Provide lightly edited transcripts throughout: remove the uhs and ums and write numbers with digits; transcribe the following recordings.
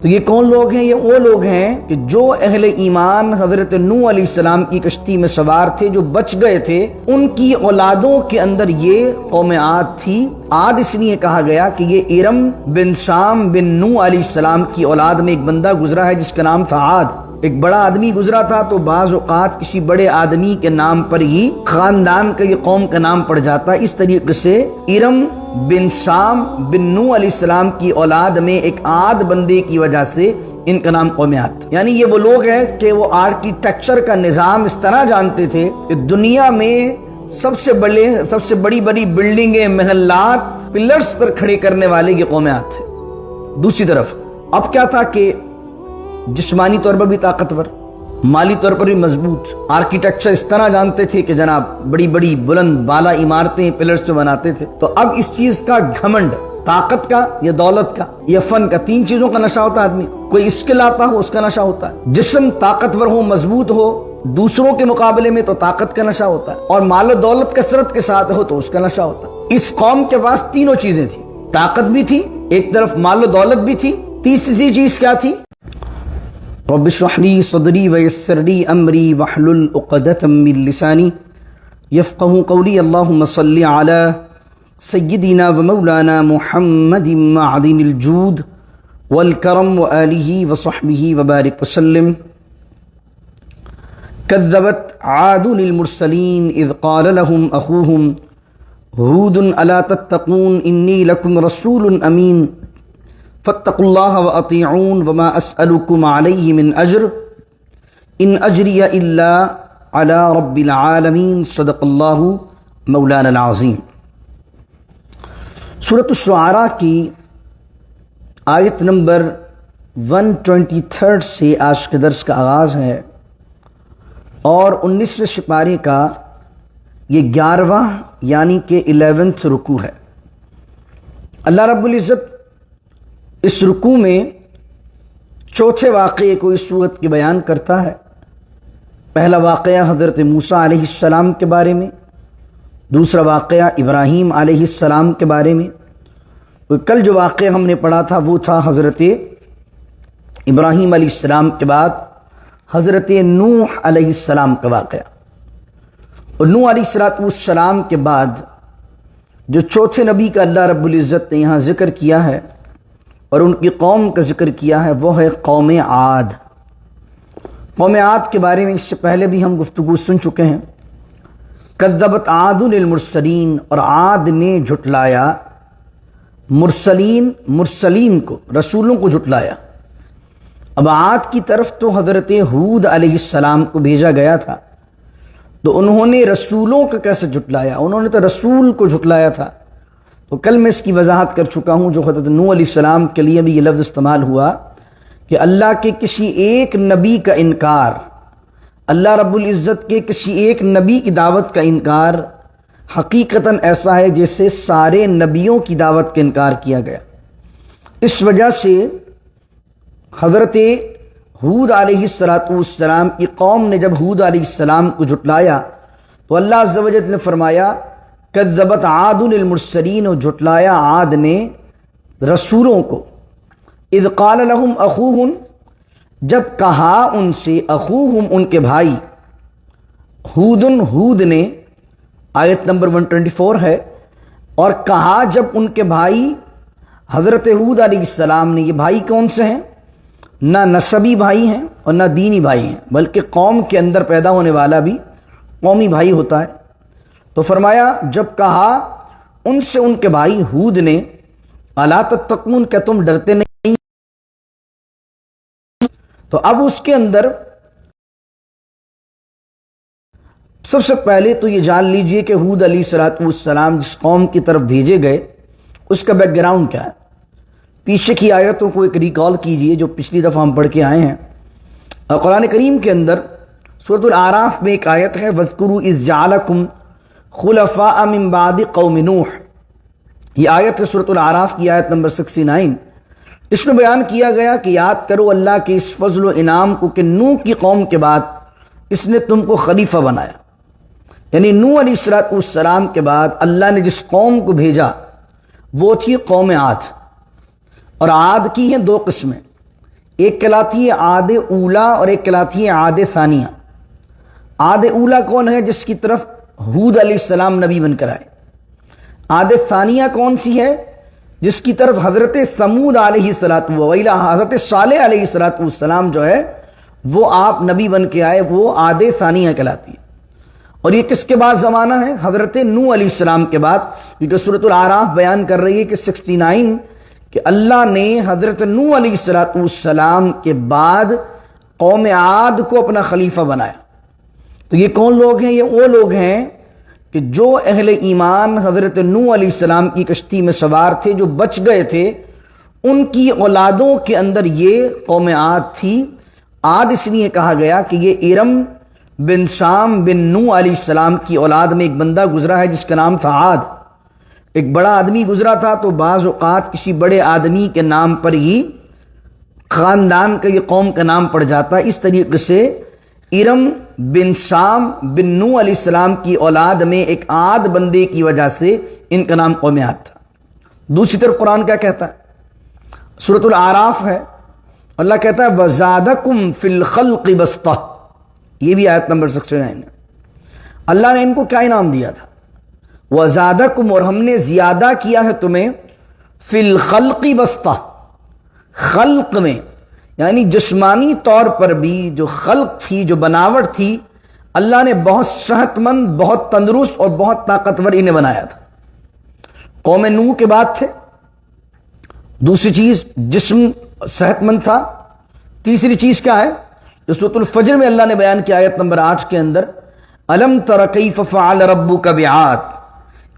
تو یہ کون لوگ ہیں؟ یہ وہ لوگ ہیں کہ جو اہل ایمان حضرت نوح علیہ السلام کی کشتی میں سوار تھے، جو بچ گئے تھے، ان کی اولادوں کے اندر یہ قوم عاد تھی۔ عاد اس لیے کہا گیا کہ یہ ارم بن سام بن نوح علیہ السلام کی اولاد میں ایک بندہ گزرا ہے جس کا نام تھا عاد۔ ایک بڑا آدمی گزرا تھا، تو بعض اوقات کسی بڑے آدمی کے نام پر ہی خاندان کا، یہ قوم کا نام پڑ جاتا ہے۔ اس طریقے سے ارم بن سام بن نوح علیہ السلام کی اولاد میں ایک عاد بندے کی وجہ سے ان کا نام قوم عاد۔ یعنی یہ وہ لوگ ہیں کہ وہ آرکیٹیکچر کا نظام اس طرح جانتے تھے کہ دنیا میں سب سے بڑی بلڈنگیں، محلات، پلرز پر کھڑے کرنے والے یہ قوم عاد تھے۔ دوسری طرف اب کیا تھا کہ جسمانی طور پر بھی طاقتور، مالی طور پر بھی مضبوط، آرکیٹیکچر اس طرح جانتے تھے کہ جناب بڑی بلند بالا عمارتیں پلرز پہ بناتے تھے۔ تو اب اس چیز کا گھمنڈ، طاقت کا یا دولت کا یا فن کا، تین چیزوں کا نشہ ہوتا ہے آدمی کو۔ کوئی اسکل آتا ہو اس کا نشہ ہوتا ہے، جسم طاقتور ہو، مضبوط ہو، دوسروں کے مقابلے میں تو طاقت کا نشہ ہوتا ہے، اور مال و دولت کثرت کے ساتھ ہو تو اس کا نشہ ہوتا ہے۔ اس قوم کے پاس تینوں چیزیں تھیں، طاقت بھی تھی، ایک طرف مال و دولت بھی تھی، تیسری چیز کیا تھی؟ رب اشرح لي صدري ويسر لي امري واحلل عقدة من لساني يفقهوا قولي اللهم صل على سيدنا ومولانا محمد معدن الجود والكرم وآله وصحبه وبارك وسلم كذبت عاد للمرسلين إذ قال لهم أخوهم هود ألا تتقون إني لكم رسول أمين فاتقوا الله وأطيعون وما أسألكم عليه من أجر إن أجري إلا على رب العالمين صدق الله مولانا العظیم۔ سورۃ الشعراء کی آیت نمبر 123 سے آج کے درس کا آغاز ہے، اور 19ویں سپارے کا یہ 11واں یعنی کہ 11th رکوع ہے۔ اللہ رب العزت اس رکوع میں چوتھے واقعے کو اس صورت کے بیان کرتا ہے۔ پہلا واقعہ حضرت موسیٰ علیہ السلام کے بارے میں، دوسرا واقعہ ابراہیم علیہ السلام کے بارے میں۔ کل جو واقعہ ہم نے پڑھا تھا وہ تھا حضرت ابراہیم علیہ السلام کے بعد حضرت نوح علیہ السلام کا واقعہ، اور نوح علیہ السلام کے بعد جو چوتھے نبی کا اللہ رب العزت نے یہاں ذکر کیا ہے اور ان کی قوم کا ذکر کیا ہے، وہ ہے قوم عاد۔ قوم عاد کے بارے میں اس سے پہلے بھی ہم گفتگو سن چکے ہیں۔ کذبت عاد للمرسلین، اور عاد نے جھٹلایا مرسلین کو، رسولوں کو جھٹلایا۔ اب عاد کی طرف تو حضرت ہود علیہ السلام کو بھیجا گیا تھا، تو انہوں نے رسولوں کا کیسے جھٹلایا؟ انہوں نے تو رسول کو جھٹلایا تھا۔ تو کل میں اس کی وضاحت کر چکا ہوں، جو حضرت نوح علیہ السلام کے لیے بھی یہ لفظ استعمال ہوا کہ اللہ کے کسی ایک نبی کا انکار، اللہ رب العزت کے کسی ایک نبی کی دعوت کا انکار حقیقتاً ایسا ہے جیسے سارے نبیوں کی دعوت کا انکار کیا گیا۔ اس وجہ سے حضرت ہود علیہ السلام کی قوم نے جب ہود علیہ السلام کو جھٹلایا تو اللہ عز و جل نے فرمایا کذبت عاد للمرسلین، اور جھٹلایا عاد نے رسولوں کو۔ اذ قال لهم اخوہم، جب کہا ان سے، اخوہم ان کے بھائی، ہود نے، آیت نمبر 124 ہے، اور کہا جب ان کے بھائی حضرت ہود علیہ السلام نے۔ یہ بھائی کون سے ہیں؟ نہ نسبی بھائی ہیں اور نہ دینی بھائی ہیں، بلکہ قوم کے اندر پیدا ہونے والا بھی قومی بھائی ہوتا ہے۔ تو فرمایا جب کہا ان سے ان کے بھائی ہود نے، الا تتقون، کہ تم ڈرتے نہیں؟ تو اب اس کے اندر سب سے پہلے تو یہ جان لیجئے کہ ہود علیہ السلام جس قوم کی طرف بھیجے گئے اس کا بیک گراؤنڈ کیا ہے۔ پیچھے کی آیتوں کو ایک ریکال کیجئے جو پچھلی دفعہ ہم پڑھ کے آئے ہیں۔ اور قرآن کریم کے اندر سورۃ الاعراف میں ایک آیت ہے، وَاذْكُرُوا إِذْ جَعَلَكُمْ خُلَفَاءَ مِن بَعْدِ قَوْمِ نوح۔ یہ آیت ہے سورۃ الاعراف کی آیت نمبر 69۔ اس میں بیان کیا گیا کہ یاد کرو اللہ کے اس فضل و انعام کو کہ نوح کی قوم کے بعد اس نے تم کو خلیفہ بنایا۔ یعنی نوح علیہ السلام کے بعد اللہ نے جس قوم کو بھیجا وہ تھی قوم عاد۔ اور عاد کی ہیں دو قسمیں، ایک کہلاتی ہے عاد اولا اور ایک کہلاتی ہے عاد ثانیہ۔ عاد اولا کون ہے؟ جس کی طرف ہود علیہ السلام نبی بن کر آئے۔ عاد ثانیہ کون سی ہے؟ جس کی طرف حضرت سمود علیہ السلام حضرت صالح علیہ السلام جو ہے وہ آپ نبی بن کے آئے، وہ عاد ثانیہ کہلاتی ہے۔ اور یہ کس کے بعد زمانہ ہے؟ حضرت نوح علیہ السلام کے بعد، کیونکہ سورۃ الاعراف بیان کر رہی ہے کہ 69 کہ اللہ نے حضرت نوح علیہ السلام کے بعد قوم عاد کو اپنا خلیفہ بنایا۔ تو یہ کون لوگ ہیں؟ یہ وہ لوگ ہیں کہ جو اہل ایمان حضرت نوح علیہ السلام کی کشتی میں سوار تھے، جو بچ گئے تھے، ان کی اولادوں کے اندر یہ قوم عاد تھی۔ عاد اس لیے کہا گیا کہ یہ ارم بن سام بن نوح علیہ السلام کی اولاد میں ایک بندہ گزرا ہے جس کا نام تھا عاد۔ ایک بڑا آدمی گزرا تھا، تو بعض اوقات کسی بڑے آدمی کے نام پر ہی خاندان کا، یہ قوم کا نام پڑ جاتا ہے۔ اس طریقے سے ارم بن سام بن نوح علیہ السلام کی اولاد میں ایک عاد بندے کی وجہ سے ان کا نام قوم عاد تھا۔ دوسری طرف قرآن کیا کہتا ہے؟ سورۃ الاعراف ہے، اللہ کہتا ہے وَزَادَكُمْ فِي الْخَلْقِ بَسْطَةً، یہ بھی آیت نمبر 69 ہے۔ اللہ نے ان کو کیا انعام دیا تھا؟ وَزَادَكُمْ، اور ہم نے زیادہ کیا ہے تمہیں، فی الخلق بسطہ، خلق میں، یعنی جسمانی طور پر بھی جو خلق تھی، جو بناوٹ تھی، اللہ نے بہت صحت مند، بہت تندرست اور بہت طاقتور انہیں بنایا تھا۔ قوم نوح کے بعد تھے۔ دوسری چیز جسم صحت مند تھا۔ تیسری چیز کیا ہے؟ جو سورۃ الفجر میں اللہ نے بیان کیا آیت نمبر 8 کے اندر، الم تر کیف فعل ربک بعاد،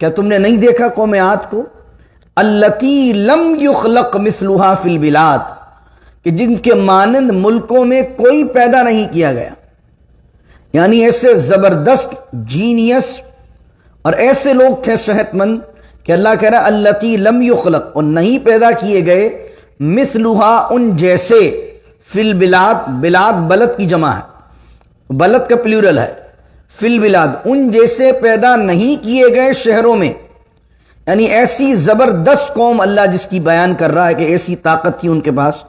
کیا تم نے نہیں دیکھا قوم عاد کو؟ التی لم یخلق مثلها فی البلاد، کہ جن کے مانند ملکوں میں کوئی پیدا نہیں کیا گیا۔ یعنی ایسے زبردست جینیس اور ایسے لوگ تھے صحت مند کہ اللہ کہہ رہا ہے التی لم یخلق، اور نہیں پیدا کیے گئے، مثلها ان جیسے، فی البلاد، بلاد بلد کی جمع ہے، بلد کا پلیورل ہے، فی البلاد ان جیسے پیدا نہیں کیے گئے شہروں میں۔ یعنی ایسی زبردست قوم اللہ جس کی بیان کر رہا ہے کہ ایسی طاقت تھی ان کے پاس۔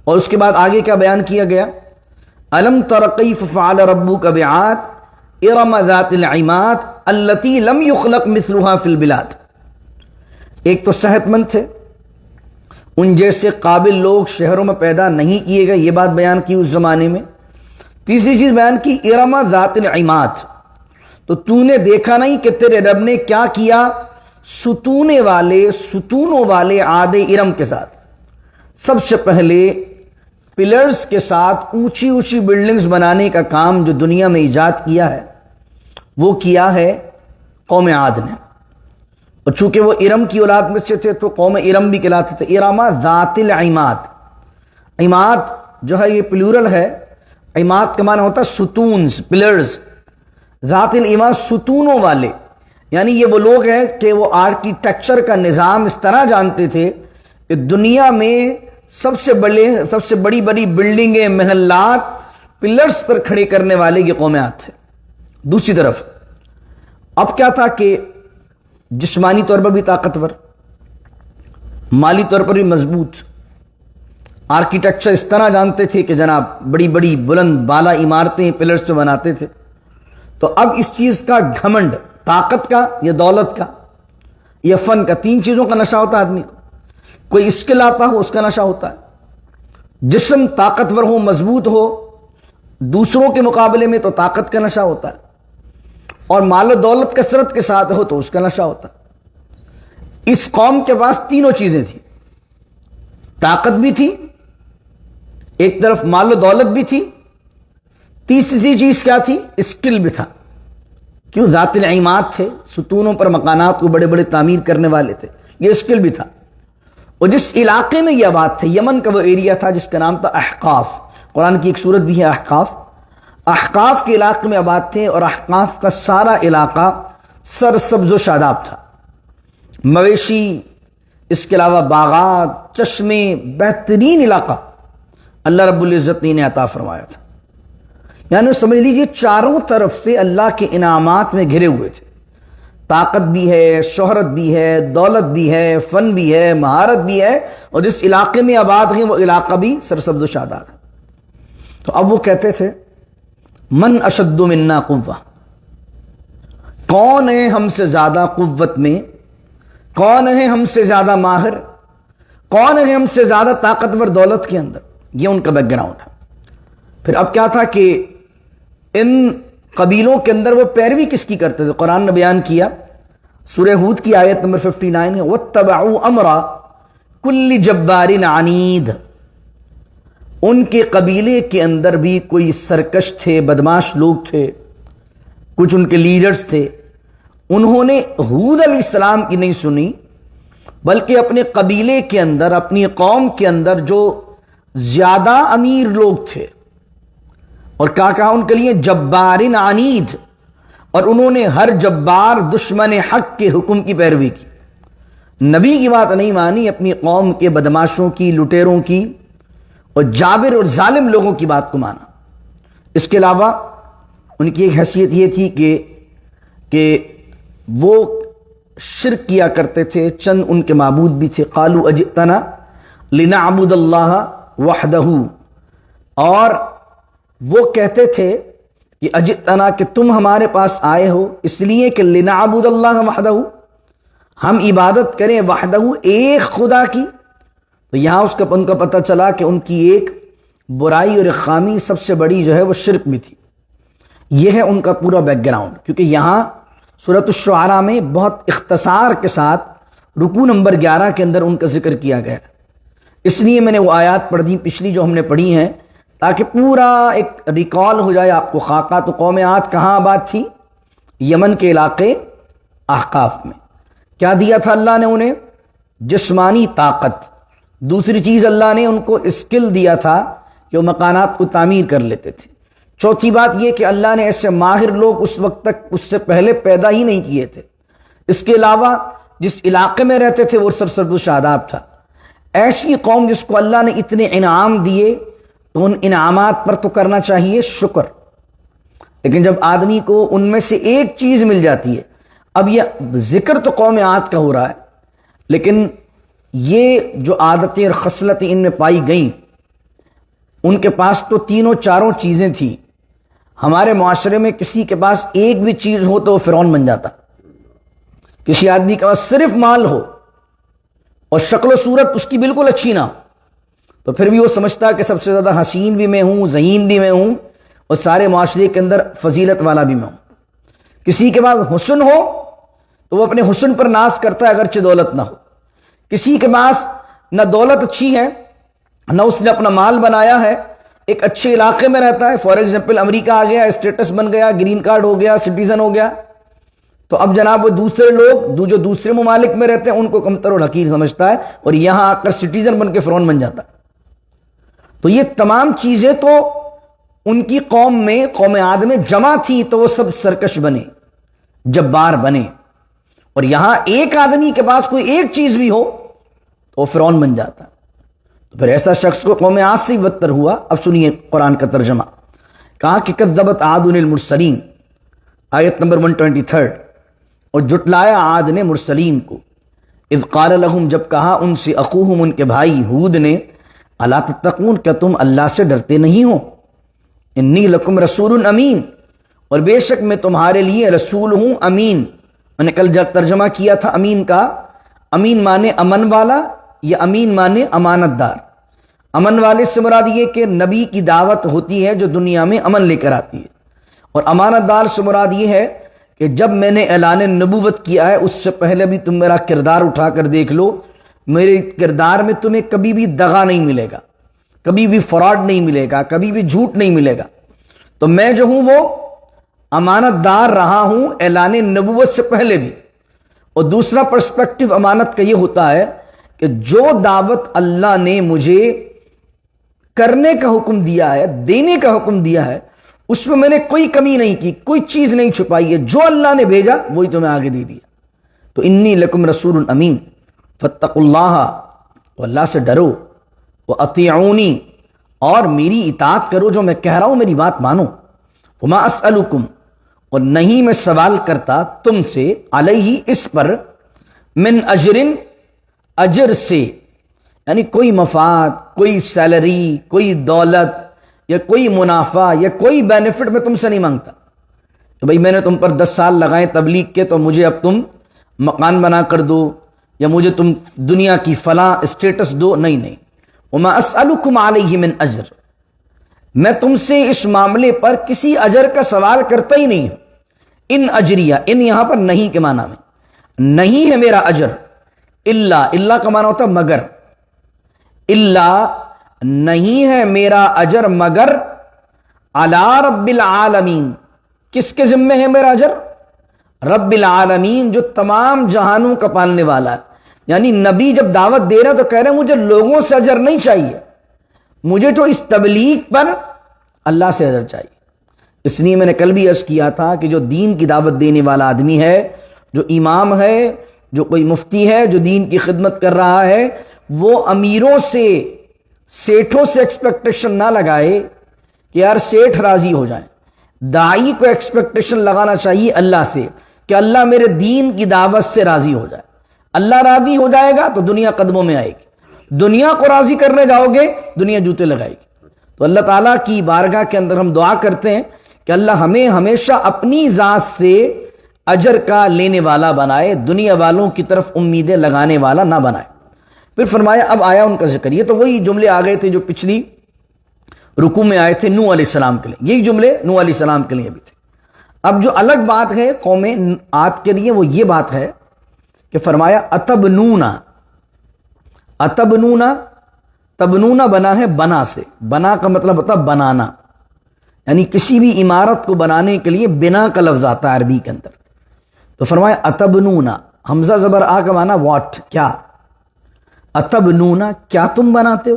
اور اس کے بعد آگے کیا بیان کیا گیا؟ الم تر کیف فعل ربک بعاد ارم ذات العماد التی لم یخلق مثلها فی البلاد۔ ایک تو صحت مند تھے، ان جیسے قابل لوگ شہروں میں پیدا نہیں کیے گئے، یہ بات بیان کی اس زمانے میں۔ تیسری چیز بیان کی ارم ذات العماد، تو تو نے دیکھا نہیں کہ تیرے رب نے کیا کیا ستونوں والے عاد ارم کے ساتھ۔ سب سے پہلے پلرز کے ساتھ اونچی اونچی بلڈنگز بنانے کا کام جو دنیا میں ایجاد کیا ہے وہ کیا ہے قوم عاد نے۔ اور چونکہ وہ ارم کی اولاد میں سے تھے تو قوم ارم بھی کہلاتے تھے۔ ارم ذات العماد، عماد جو ہے یہ پلورل ہے، عماد کا معنی ہوتا ہے ستونز، پلرز۔ ذات العماد ستونوں والے، یعنی یہ وہ لوگ ہیں کہ وہ آرکیٹیکچر کا نظام اس طرح جانتے تھے کہ دنیا میں سب سے بڑی بلڈنگیں، محلات پلرز پر کھڑے کرنے والے یہ قوم عاد تھے۔ دوسری طرف اب کیا تھا کہ جسمانی طور پر بھی طاقتور، مالی طور پر بھی مضبوط، آرکیٹیکچر اس طرح جانتے تھے کہ جناب بڑی بڑی بلند بالا عمارتیں پلرز پہ بناتے تھے۔ تو اب اس چیز کا گھمنڈ، طاقت کا یا دولت کا یا فن کا، تین چیزوں کا نشہ ہوتا ہے آدمی کو۔ کوئی اسکل آتا ہو اس کا نشہ ہوتا ہے، جسم طاقتور ہو، مضبوط ہو، دوسروں کے مقابلے میں تو طاقت کا نشہ ہوتا ہے، اور مال و دولت کثرت کے ساتھ ہو تو اس کا نشہ ہوتا ہے۔ اس قوم کے پاس تینوں چیزیں تھیں، طاقت بھی تھی، ایک طرف مال و دولت بھی تھی، تیسری چیز کیا تھی؟ اسکل بھی تھا۔ کیوں؟ ذات العماد تھے، ستونوں پر مکانات کو بڑے بڑے تعمیر کرنے والے تھے، یہ اسکل بھی تھا۔ اور جس علاقے میں یہ آباد تھے، یمن کا وہ ایریا تھا جس کا نام تھا احقاف، قرآن کی ایک سورت بھی ہے احقاف۔ احقاف کے علاقے میں آباد تھے، اور احقاف کا سارا علاقہ سرسبز و شاداب تھا، مویشی، اس کے علاوہ باغات، چشمے، بہترین علاقہ اللہ رب العزت نے انہیں عطا فرمایا تھا۔ یعنی سمجھ لیجئے چاروں طرف سے اللہ کے انعامات میں گھرے ہوئے تھے۔ طاقت بھی ہے، شہرت بھی ہے، دولت بھی ہے، فن بھی ہے، مہارت بھی ہے، اور جس علاقے میں آباد ہیں وہ علاقہ بھی سرسبز و شاداب ہے۔ تو اب وہ کہتے تھے من اشد منا قوہ، کون ہے ہم سے زیادہ قوت میں، کون ہے ہم سے زیادہ ماہر، کون ہے ہم سے زیادہ طاقتور دولت کے اندر۔ یہ ان کا بیک گراؤنڈ ہے۔ پھر اب کیا تھا کہ ان قبیلوں کے اندر وہ پیروی کس کی کرتے تھے؟ قرآن نے بیان کیا، سورہ ہود کی آیت نمبر 59 ہے، وَاتَّبَعُوا أَمْرَ كُلِّ جَبَّارٍ عَنِيدٍ۔ ان کے قبیلے کے اندر بھی کوئی سرکش تھے، بدماش لوگ تھے، کچھ ان کے لیڈرز تھے، انہوں نے ہود علیہ السلام کی نہیں سنی، بلکہ اپنے قبیلے کے اندر، اپنی قوم کے اندر جو زیادہ امیر لوگ تھے، اور کیا کہا ان کے لیے؟ جبارن عنید، اور انہوں نے ہر جبار دشمن حق کے حکم کی پیروی کی، نبی کی بات نہیں مانی، اپنی قوم کے بدماشوں کی، لٹیروں کی اور جابر اور ظالم لوگوں کی بات کو مانا۔ اس کے علاوہ ان کی ایک حیثیت یہ تھی کہ وہ شرک کیا کرتے تھے، چند ان کے معبود بھی تھے، قالوا اجئتنا لنعبد اللہ وحدہ، اور وہ کہتے تھے کہ اجئتنا، کہ تم ہمارے پاس آئے ہو اس لیے کہ لنعبد اللہ وحدہ، ہم عبادت کریں وحدہ، ایک خدا کی۔ تو یہاں ان کا پتہ چلا کہ ان کی ایک برائی اور ایک خامی سب سے بڑی جو ہے وہ شرک بھی تھی۔ یہ ہے ان کا پورا بیک گراؤنڈ، کیونکہ یہاں سورۃ الشعراء میں بہت اختصار کے ساتھ رکوع نمبر 11 کے اندر ان کا ذکر کیا گیا، اس لیے میں نے وہ آیات پڑھ دی پچھلی جو ہم نے پڑھی ہیں، تاکہ پورا ایک ریکال ہو جائے آپ کو خاکہ۔ تو قوم عاد کہاں آباد تھی؟ یمن کے علاقے احقاف میں۔ کیا دیا تھا اللہ نے انہیں؟ جسمانی طاقت۔ دوسری چیز اللہ نے ان کو اسکل دیا تھا کہ وہ مکانات کو تعمیر کر لیتے تھے۔ چوتھی بات یہ کہ اللہ نے ایسے ماہر لوگ اس وقت تک اس سے پہلے پیدا ہی نہیں کیے تھے۔ اس کے علاوہ جس علاقے میں رہتے تھے وہ سرسبز و شاداب تھا۔ ایسی قوم جس کو اللہ نے اتنے انعام دیے، تو ان انعامات پر تو کرنا چاہیے شکر، لیکن جب آدمی کو ان میں سے ایک چیز مل جاتی ہے، اب یہ ذکر تو قوم عاد کا ہو رہا ہے، لیکن یہ جو عادتیں اور خصلتیں ان میں پائی گئیں، ان کے پاس تو تینوں چاروں چیزیں تھیں۔ ہمارے معاشرے میں کسی کے پاس ایک بھی چیز ہو تو وہ فرعون بن جاتا۔ کسی آدمی کے پاس صرف مال ہو اور شکل و صورت اس کی بالکل اچھی نہ ہو، تو پھر بھی وہ سمجھتا کہ سب سے زیادہ حسین بھی میں ہوں، ذہین بھی میں ہوں، اور سارے معاشرے کے اندر فضیلت والا بھی میں ہوں۔ کسی کے پاس حسن ہو تو وہ اپنے حسن پر ناز کرتا ہے اگرچہ دولت نہ ہو۔ کسی کے پاس نہ دولت اچھی ہے، نہ اس نے اپنا مال بنایا ہے، ایک اچھے علاقے میں رہتا ہے، فار ایگزامپل امریکہ آ گیا، اسٹیٹس بن گیا، گرین کارڈ ہو گیا، سٹیزن ہو گیا، تو اب جناب وہ دوسرے لوگ جو دوسرے ممالک میں رہتے ہیں ان کو کمتر اور حقیر سمجھتا ہے، اور یہاں آ کر سٹیزن بن کے فرعون بن جاتا ہے۔ تو یہ تمام چیزیں تو ان کی قوم میں، قوم عاد میں جمع تھی، تو وہ سب سرکش بنے، جبار بنے، اور یہاں ایک آدمی کے پاس کوئی ایک چیز بھی ہو تو وہ فرعون بن جاتا ہے۔ تو پھر ایسا شخص کو قوم عاد سے بدتر ہوا۔ اب سنیے قرآن کا ترجمہ، کہا کہ کذبت عاد المرسلین، آیت نمبر 123، اور جٹلایا عاد نے مرسلین کو، اذ قال لہم، جب کہا ان سے، اخوہم، ان کے بھائی ہود نے، الا تتقون، کیا تم اللہ سے ڈرتے نہیں ہو؟ انی لکم رسول امین، اور بے شک میں تمہارے لیے رسول ہوں امین۔ میں نے کل جب ترجمہ کیا تھا امین کا، امین مانے امن والا، یا امین مانے امانت دار۔ امن والے سے مراد یہ کہ نبی کی دعوت ہوتی ہے جو دنیا میں امن لے کر آتی ہے، اور امانت دار سے مراد یہ ہے کہ جب میں نے اعلان نبوت کیا ہے اس سے پہلے بھی تم میرا کردار اٹھا کر دیکھ لو، میرے کردار میں تمہیں کبھی بھی دغا نہیں ملے گا، کبھی بھی فراڈ نہیں ملے گا، کبھی بھی جھوٹ نہیں ملے گا۔ تو میں جو ہوں وہ امانت دار رہا ہوں اعلان نبوت سے پہلے بھی۔ اور دوسرا پرسپیکٹو امانت کا یہ ہوتا ہے کہ جو دعوت اللہ نے مجھے کرنے کا حکم دیا ہے، دینے کا حکم دیا ہے، اس میں نے کوئی کمی نہیں کی، کوئی چیز نہیں چھپائی ہے، جو اللہ نے بھیجا وہی تمہیں آگے دے دیا۔ تو انی لکم رسول امین فاتقوا اللہ، تو اللہ سے ڈرو، واطیعونی، اور میری اطاعت کرو، جو میں کہہ رہا ہوں میری بات مانو، وما اسألکم، اور نہیں میں سوال کرتا تم سے علیہ اس پر من اجرن اجر سے، یعنی کوئی مفاد، کوئی سیلری، کوئی دولت یا کوئی منافع یا کوئی بینیفٹ میں تم سے نہیں مانگتا کہ بھئی میں نے تم پر 10 سال لگائے تبلیغ کے تو مجھے اب تم مکان بنا کر دو یا مجھے تم دنیا کی فلاں اسٹیٹس دو، نہیں وما اسألکم علیہ من اجر، میں تم سے اس معاملے پر کسی اجر کا سوال کرتا ہی نہیں ہوں۔ ان اجریہ، ان یہاں پر نہیں کے معنی میں، نہیں ہے میرا اجر، اللہ کا معنی ہوتا ہے مگر، نہیں ہے میرا اجر مگر علی رب العالمین، کس کے ذمہ ہے میرا اجر؟ رب العالمین، جو تمام جہانوں کا پالنے والا ہے۔ یعنی نبی جب دعوت دے رہے تو کہہ رہے ہیں مجھے لوگوں سے اجر نہیں چاہیے، مجھے تو اس تبلیغ پر اللہ سے اجر چاہیے۔ اس لیے میں نے کل بھی عرض کیا تھا کہ جو دین کی دعوت دینے والا آدمی ہے، جو امام ہے، جو کوئی مفتی ہے، جو دین کی خدمت کر رہا ہے، وہ امیروں سے، سیٹھوں سے ایکسپیکٹیشن نہ لگائے کہ یار سیٹھ راضی ہو جائیں۔ داعی کو ایکسپیکٹیشن لگانا چاہیے اللہ سے کہ اللہ میرے دین کی دعوت سے راضی ہو جائے۔ اللہ راضی ہو جائے گا تو دنیا قدموں میں آئے گی، دنیا کو راضی کرنے جاؤ گے دنیا جوتے لگائے گی۔ تو اللہ تعالیٰ کی بارگاہ کے اندر ہم دعا کرتے ہیں کہ اللہ ہمیں ہمیشہ اپنی ذات سے اجر کا لینے والا بنائے، دنیا والوں کی طرف امیدیں لگانے والا نہ بنائے۔ پھر فرمایا اب آیا ان کا ذکر، یہ تو وہی جملے آ گئے تھے جو پچھلی رکوع میں آئے تھے نوح علیہ السلام کے لیے، یہی جملے نوح علیہ السلام کے لیے بھی تھے۔ اب جو الگ بات ہے قوم عاد کے لیے وہ یہ بات ہے کہ فرمایا تبنونا بنا ہے بنا سے، بنا کا مطلب ہوتا بنانا، یعنی کسی بھی عمارت کو بنانے کے لیے بنا کا لفظ آتا ہے عربی کے اندر۔ تو فرمایا اتبنونا، حمزہ زبر آ کا معنی واٹ، کیا، اتبنونا کیا تم بناتے ہو،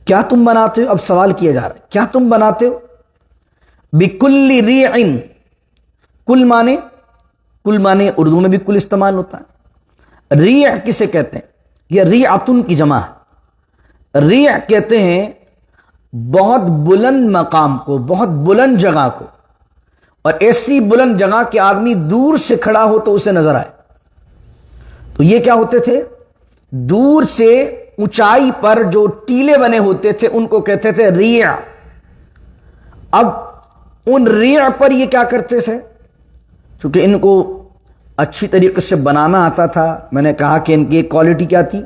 کیا تم بناتے ہو، اب سوال کیا جا رہا ہے کیا تم بناتے ہو، بکل ریعن، کل مانے اردو میں بھی کل استعمال ہوتا ہے، ریع کسے کہتے ہیں، یہ ریعتن کی جمع ہے، ریع کہتے ہیں بہت بلند مقام کو، بہت بلند جگہ کو، اور ایسی بلند جگہ کہ آدمی دور سے کھڑا ہو تو اسے نظر آئے۔ تو یہ کیا ہوتے تھے، دور سے اونچائی پر جو ٹیلے بنے ہوتے تھے ان کو کہتے تھے ریع۔ اب ان ریع پر یہ کیا کرتے تھے، چونکہ ان کو اچھی طریقے سے بنانا آتا تھا، میں نے کہا کہ ان کی ایک کوالٹی کیا تھی،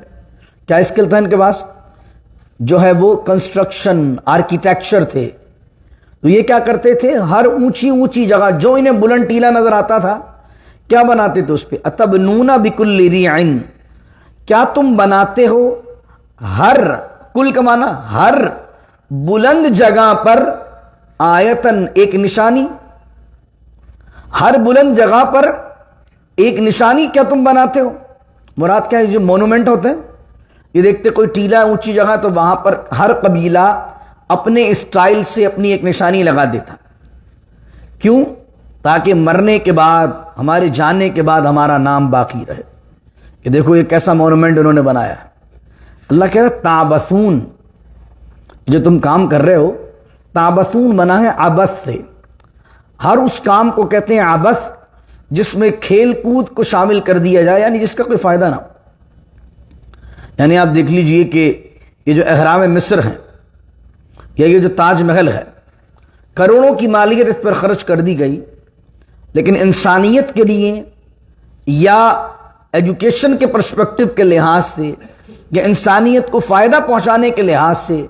کیا اسکل تھا ان کے پاس، جو ہے وہ کنسٹرکشن، آرکیٹیکچر تھے۔ تو یہ کیا کرتے تھے، ہر اونچی جگہ جو انہیں بلند ٹیلا نظر آتا تھا کیا بناتے تھے اس پہ، اتبنون بکل ریعن، کیا تم بناتے ہو ہر، کل کا معنی ہر بلند جگہ پر، آیتن ایک نشانی، ہر بلند جگہ پر ایک نشانی کیا تم بناتے ہو۔ مراد کیا ہے، جو مونومنٹ ہوتے ہیں، یہ دیکھتے کوئی ٹیلا اونچی جگہ تو وہاں پر ہر قبیلہ اپنے اسٹائل سے اپنی ایک نشانی لگا دیتا، کیوں، تاکہ مرنے کے بعد، ہمارے جانے کے بعد ہمارا نام باقی رہے کہ دیکھو یہ کیسا مونومنٹ انہوں نے بنایا ہے۔ اللہ کہہ رہا ہے تابثون، جو تم کام کر رہے ہو، تابثون بنا ہے عبث سے، ہر اس کام کو کہتے ہیں عبث جس میں کھیل کود کو شامل کر دیا جائے، یعنی جس کا کوئی فائدہ نہ ہو۔ یعنی آپ دیکھ لیجئے کہ یہ جو اہرام مصر ہیں یا یہ جو تاج محل ہے، کروڑوں کی مالیت اس پر خرچ کر دی گئی، لیکن انسانیت کے لیے یا ایجوکیشن کے پرسپیکٹو کے لحاظ سے یا انسانیت کو فائدہ پہنچانے کے لحاظ سے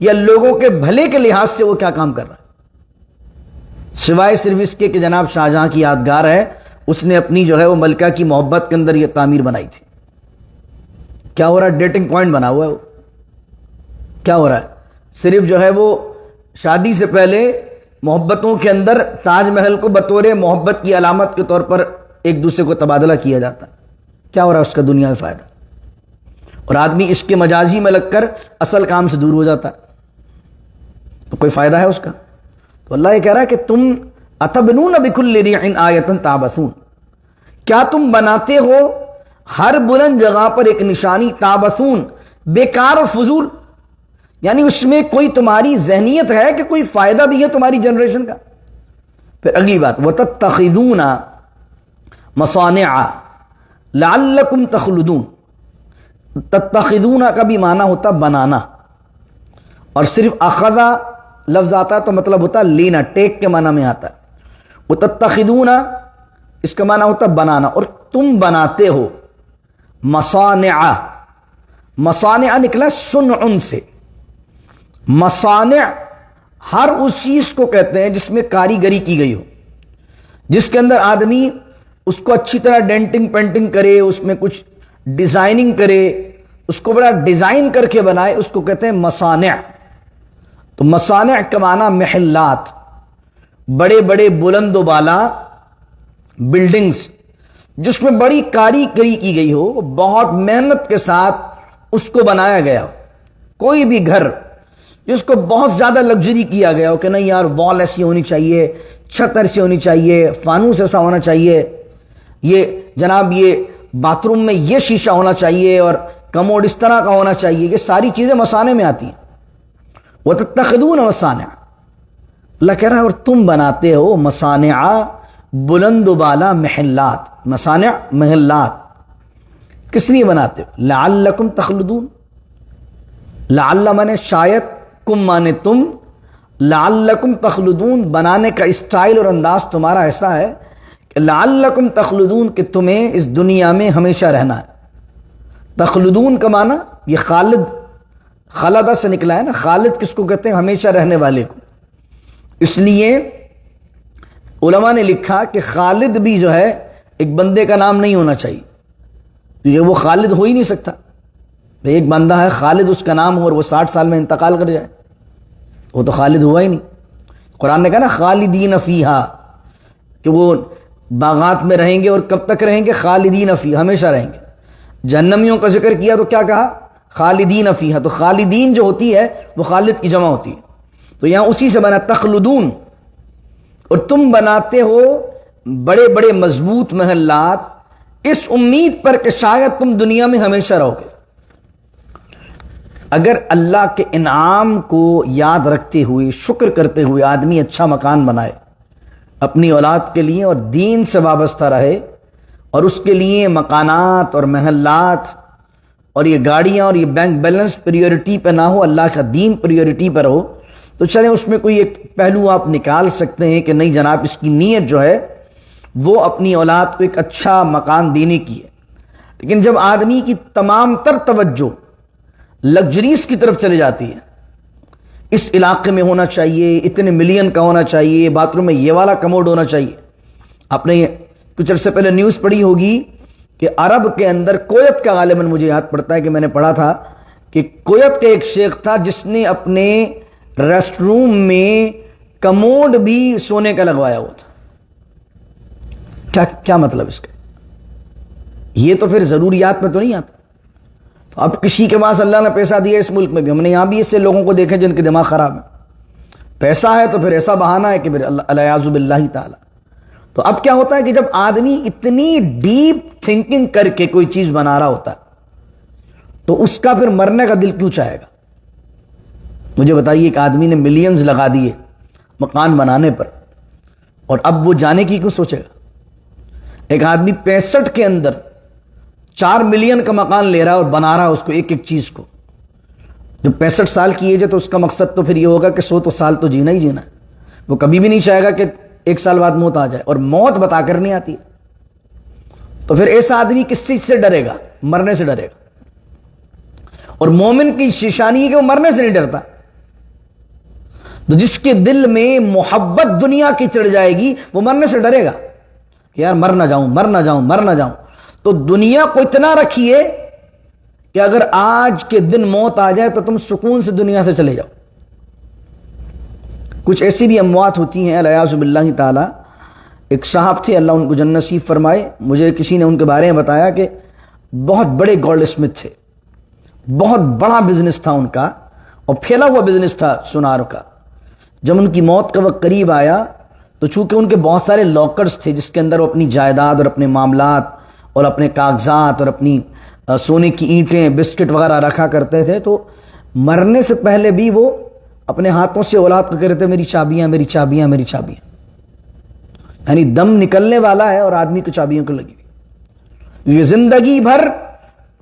یا لوگوں کے بھلے کے لحاظ سے وہ کیا کام کر رہا ہے، سوائے صرف اس کے کہ جناب شاہجہاں کی یادگار ہے، اس نے اپنی جو ہے وہ ملکہ کی محبت کے اندر یہ تعمیر بنائی تھی۔ کیا ہو رہا ہے، ڈیٹنگ پوائنٹ بنا ہوا ہے وہ، کیا ہو رہا ہے، صرف جو ہے وہ شادی سے پہلے محبتوں کے اندر تاج محل کو بطور محبت کی علامت کے طور پر ایک دوسرے کو تبادلہ کیا جاتا ہے، کیا ہو رہا ہے اس کا دنیا میں فائدہ، اور آدمی اس کے مجازی میں لگ کر اصل کام سے دور ہو جاتا ہے، تو کوئی فائدہ ہے اس کا۔ تو اللہ یہ کہہ رہا ہے کہ تم اتبنون بکل ریعن آیتن تابثون، کیا تم بناتے ہو ہر بلند جگہ پر ایک نشانی، تابثون بیکار اور فضول، یعنی اس میں کوئی تمہاری ذہنیت ہے کہ کوئی فائدہ بھی ہے تمہاری جنریشن کا، پھر اگلی بات وَتَتَّخِذُونَ مَصَانِعَ لَعَلَّكُمْ تَخْلُدُونَ. تَتَّخِذُونَ کا بھی معنی ہوتا بنانا، اور صرف اخذا لفظ آتا ہے تو مطلب ہوتا ہے لینا، ٹیک کے معنی میں آتا ہے. وَتَتَّخِذُونَ اس کا معنی ہوتا بنانا، اور تم بناتے ہو. مصانع، مصانع نکلا صنع سے. مصانع ہر اس چیز کو کہتے ہیں جس میں کاریگری کی گئی ہو، جس کے اندر آدمی اس کو اچھی طرح ڈینٹنگ پینٹنگ کرے، اس میں کچھ ڈیزائننگ کرے، اس کو بڑا ڈیزائن کر کے بنائے، اس کو کہتے ہیں مصانع. تو مصانع کا معنی محلات، بڑے بڑے بلند و بالا بلڈنگز جس میں بڑی کاریگری کی گئی ہو، بہت محنت کے ساتھ اس کو بنایا گیا ہو. کوئی بھی گھر جس کو بہت زیادہ لگژری کیا گیا ہو کہ نہیں یار وال ایسی ہونی چاہیے، چھت ایسی ہونی چاہیے، فانوس ایسا ہونا چاہیے، یہ جناب یہ باتھ روم میں یہ شیشہ ہونا چاہیے، اور کموڈ اس طرح کا ہونا چاہیے، یہ ساری چیزیں مصانع میں آتی ہیں. وَتَتَّخِذُونَ مَصَانِعَ، اللہ کہہ رہا ہے اور تم بناتے ہو مصانع، بلند و بالا محلات. مصانع محلات کس لیے بناتے ہو؟ لعلکم تخلدون. لعل مانے شاید، کم مانے تم، لعلکم تخلدون بنانے کا اسٹائل اور انداز تمہارا ایسا ہے کہ لعلکم تخلدون کہ تمہیں اس دنیا میں ہمیشہ رہنا ہے. تخلدون کا معنی یہ خالد، خلدہ سے نکلا ہے نا. خالد کس کو کہتے ہیں؟ ہمیشہ رہنے والے کو. اس لیے علماء نے لکھا کہ خالد بھی جو ہے ایک بندے کا نام نہیں ہونا چاہیے، یہ وہ خالد ہو ہی نہیں سکتا. ایک بندہ ہے خالد اس کا نام ہو اور وہ 60 سال میں انتقال کر جائے، وہ تو خالد ہوا ہی نہیں. قرآن نے کہا نا خالدین فیہا، کہ وہ باغات میں رہیں گے، اور کب تک رہیں گے؟ خالدین فیہا، ہمیشہ رہیں گے. جہنمیوں کا ذکر کیا تو کیا کہا؟ خالدین فیہا. تو خالدین جو ہوتی ہے وہ خالد کی جمع ہوتی ہے. تو یہاں اسی سے بنا تخلدون. اور تم بناتے ہو بڑے بڑے مضبوط محلات اس امید پر کہ شاید تم دنیا میں ہمیشہ رہو گے. اگر اللہ کے انعام کو یاد رکھتے ہوئے، شکر کرتے ہوئے آدمی اچھا مکان بنائے اپنی اولاد کے لیے، اور دین سے وابستہ رہے، اور اس کے لیے مکانات اور محلات اور یہ گاڑیاں اور یہ بینک بیلنس پریورٹی پہ نہ ہو، اللہ کا دین پریورٹی پر ہو، تو چلیں اس میں کوئی ایک پہلو آپ نکال سکتے ہیں کہ نہیں جناب اس کی نیت جو ہے وہ اپنی اولاد کو ایک اچھا مکان دینے کی ہے. لیکن جب آدمی کی تمام تر توجہ لگژریز کی طرف چلے جاتی ہے، اس علاقے میں ہونا چاہیے، اتنے ملین کا ہونا چاہیے، باتھ روم میں یہ والا کموڈ ہونا چاہیے. آپ نے کچھ عرصے پہلے نیوز پڑھی ہوگی کہ عرب کے اندر، کویت کا غالباً مجھے یاد پڑتا ہے کہ میں نے پڑھا تھا کہ کویت کا ایک شیخ تھا جس نے اپنے ریسٹ روم میں کموڈ بھی سونے کا لگوایا ہوا تھا. کیا مطلب اس کا؟ یہ تو پھر ضروریات میں تو نہیں آتا. تو اب کسی کے پاس اللہ نے پیسہ دیا، اس ملک میں بھی، ہم نے یہاں بھی اس سے لوگوں کو دیکھے جن کے دماغ خراب ہے. پیسہ ہے تو پھر ایسا بہانہ ہے کہ پھر الیاذ باللہ تعالی. تو اب کیا ہوتا ہے کہ جب آدمی اتنی ڈیپ تھنکنگ کر کے کوئی چیز بنا رہا ہوتا ہے تو اس کا پھر مرنے کا دل کیوں چاہے گا؟ مجھے بتائیے کہ آدمی نے ملینز لگا دیے مکان بنانے پر، اور اب وہ جانے کی کیوں سوچے گا؟ ایک آدمی 65 کے اندر 4 ملین کا مکان لے رہا ہے اور بنا رہا ہے اس کو، ایک ایک چیز کو. جب 65 سال کی ایج ہے تو اس کا مقصد تو پھر یہ ہوگا کہ 100 سال تو جینا ہی جینا ہے. وہ کبھی بھی نہیں چاہے گا کہ 1 سال بعد موت آ جائے، اور موت بتا کر نہیں آتی. تو پھر ایسا آدمی کس چیز سے ڈرے گا؟ مرنے سے ڈرے گا. اور مومن کی شیشانی ہے کہ وہ مرنے سے نہیں ڈرتا. تو جس کے دل میں محبت دنیا کی چڑھ جائے گی وہ مرنے سے ڈرے گا کہ یار مر نہ جاؤں، مر نہ جاؤں، مر نہ جاؤں. تو دنیا کو اتنا رکھیے کہ اگر آج کے دن موت آ جائے تو تم سکون سے دنیا سے چلے جاؤ. کچھ ایسی بھی اموات ہوتی ہیں الیاذ باللہ تعالی. ایک صاحب تھے، اللہ ان کو جنت نصیب فرمائے، مجھے کسی نے ان کے بارے میں بتایا کہ بہت بڑے گولڈ اسمتھ تھے، بہت بڑا بزنس تھا ان کا، اور پھیلا ہوا بزنس تھا سونار کا. جب ان کی موت کا وقت قریب آیا تو چونکہ ان کے بہت سارے لاکرز تھے جس کے اندر وہ اپنی جائیداد اور اپنے معاملات اور اپنے کاغذات اور اپنی سونے کی اینٹیں، بسکٹ وغیرہ رکھا کرتے تھے، تو مرنے سے پہلے بھی وہ اپنے ہاتھوں سے اولاد کو کہہ رہے تھے میری چابیاں، میری چابیاں، میری چابیاں. یعنی دم نکلنے والا ہے اور آدمی کو چابیوں کو لگی ہوئی. یہ زندگی بھر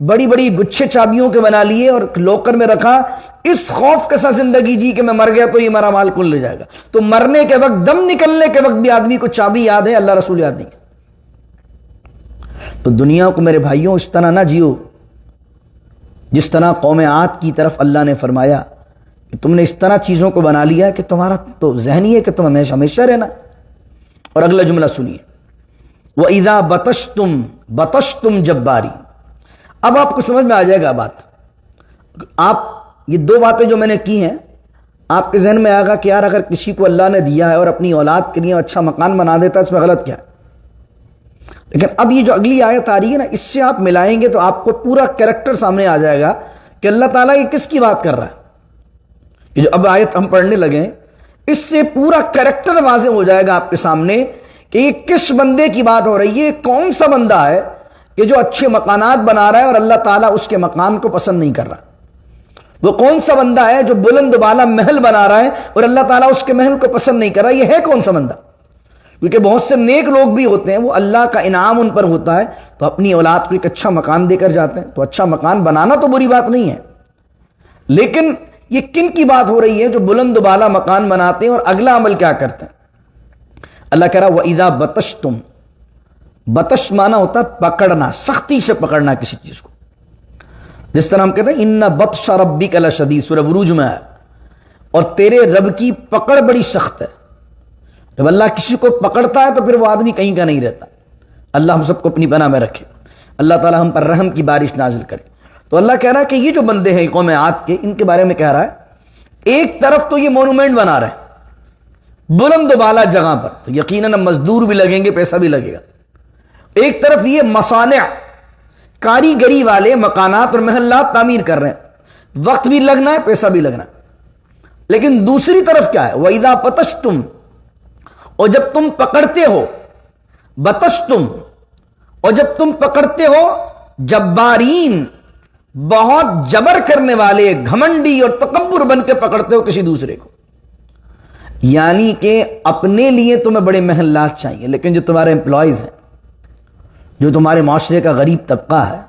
بڑی بڑی گچھے چابیوں کے بنا لیے اور لوکر میں رکھا, اس خوف کے ساتھ زندگی جی کہ میں مر گیا تو یہ میرا مال کل لے جائے گا. تو مرنے کے وقت, دم نکلنے کے وقت بھی آدمی کو چابی یاد ہے, اللہ رسول یاد نہیں. تو دنیا کو میرے بھائیوں اس طرح نہ جیو جس طرح قوم عاد کی طرف اللہ نے فرمایا کہ تم نے اس طرح چیزوں کو بنا لیا کہ تمہارا تو ذہنی ہے کہ تم ہمیشہ ہمیشہ رہنا. اور اگلا جملہ سنیے, وَإِذَا بَطَشْتُمْ بَطَشْتُمْ جَبَّارِينَ. اب آپ کو سمجھ میں آ جائے گا بات. آپ یہ دو باتیں جو میں نے کی ہیں, آپ کے ذہن میں آئے گا کہ یار اگر کسی کو اللہ نے دیا ہے اور اپنی اولاد کے لیے اچھا مکان بنا دیتا ہے, اس میں غلط کیا ہے؟ لیکن اب یہ جو اگلی آیت آ رہی ہے نا, اس سے آپ ملائیں گے تو آپ کو پورا کریکٹر سامنے آ جائے گا کہ اللہ تعالیٰ یہ کس کی بات کر رہا ہے. یہ جو اب آیت ہم پڑھنے لگے ہیں, اس سے پورا کریکٹر واضح ہو جائے گا آپ کے سامنے کہ یہ کس بندے کی بات ہو رہی ہے. کون سا بندہ ہے کہ جو اچھے مکانات بنا رہا ہے اور اللہ تعالیٰ اس کے مکان کو پسند نہیں کر رہا؟ وہ کون سا بندہ ہے جو بلند بالا محل بنا رہا ہے اور اللہ تعالیٰ اس کے محل کو پسند نہیں کر رہا؟ یہ ہے کون سا بندہ؟ کیونکہ بہت سے نیک لوگ بھی ہوتے ہیں, وہ اللہ کا انعام ان پر ہوتا ہے تو اپنی اولاد کو ایک اچھا مکان دے کر جاتے ہیں. تو اچھا مکان بنانا تو بری بات نہیں ہے, لیکن یہ کن کی بات ہو رہی ہے جو بلند بالا مکان بناتے ہیں اور اگلا عمل کیا کرتے ہیں؟ اللہ کہہ رہا وَإِذَا بَطَشْتُمْ. بطش مانا ہوتا ہے پکڑنا, سختی سے پکڑنا کسی چیز کو. جس طرح ہم کہتے ہیں اِنَّ بَطْشَ رَبِّكَ لَشَدِيدٌ, سورہ بروج میں ہے, اور تیرے رب کی پکڑ بڑی سخت ہے. جب اللہ کسی کو پکڑتا ہے تو پھر وہ آدمی کہیں کا نہیں رہتا. اللہ ہم سب کو اپنی پناہ میں رکھے, اللہ تعالی ہم پر رحم کی بارش نازل کرے. تو اللہ کہہ رہا ہے کہ یہ جو بندے ہیں قوم عاد کے, ان کے بارے میں کہہ رہا ہے, ایک طرف تو یہ مونومنٹ بنا رہے ہیں بلند و بالا جگہ پر, تو یقیناً مزدور بھی لگیں گے, پیسہ بھی لگے گا. ایک طرف یہ مصانع, کاریگری والے مکانات اور محلات تعمیر کر رہے ہیں, وقت بھی لگنا ہے, پیسہ بھی لگنا ہے. لیکن دوسری طرف کیا ہے؟ وَإِذَا بَطَشْتُمْ, اور جب تم پکڑتے ہو, بطشتم, اور جب تم پکڑتے ہو, جبارین, بہت جبر کرنے والے, گھمنڈی اور تکبر بن کے پکڑتے ہو کسی دوسرے کو. یعنی کہ اپنے لیے تمہیں بڑے محلات چاہیے, لیکن جو تمہارے امپلائیز ہیں, جو تمہارے معاشرے کا غریب طبقہ ہے,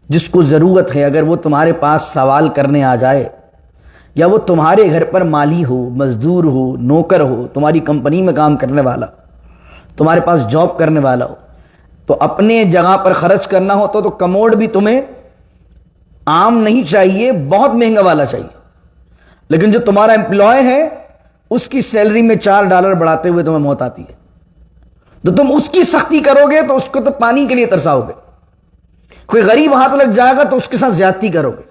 جس کو ضرورت ہے, اگر وہ تمہارے پاس سوال کرنے آ جائے, یا وہ تمہارے گھر پر مالی ہو, مزدور ہو, نوکر ہو, تمہاری کمپنی میں کام کرنے والا, تمہارے پاس جاب کرنے والا ہو, تو اپنے جگہ پر خرچ کرنا ہو تو کموڈ بھی تمہیں عام نہیں چاہیے, بہت مہنگا والا چاہیے. لیکن جو تمہارا امپلائی ہے, اس کی سیلری میں $4 بڑھاتے ہوئے تمہیں موت آتی ہے, تو تم اس کی سختی کرو گے تو اس کو تو پانی کے لیے ترساؤ گے. کوئی غریب ہاتھ لگ جائے گا تو اس کے ساتھ زیادتی کرو گے.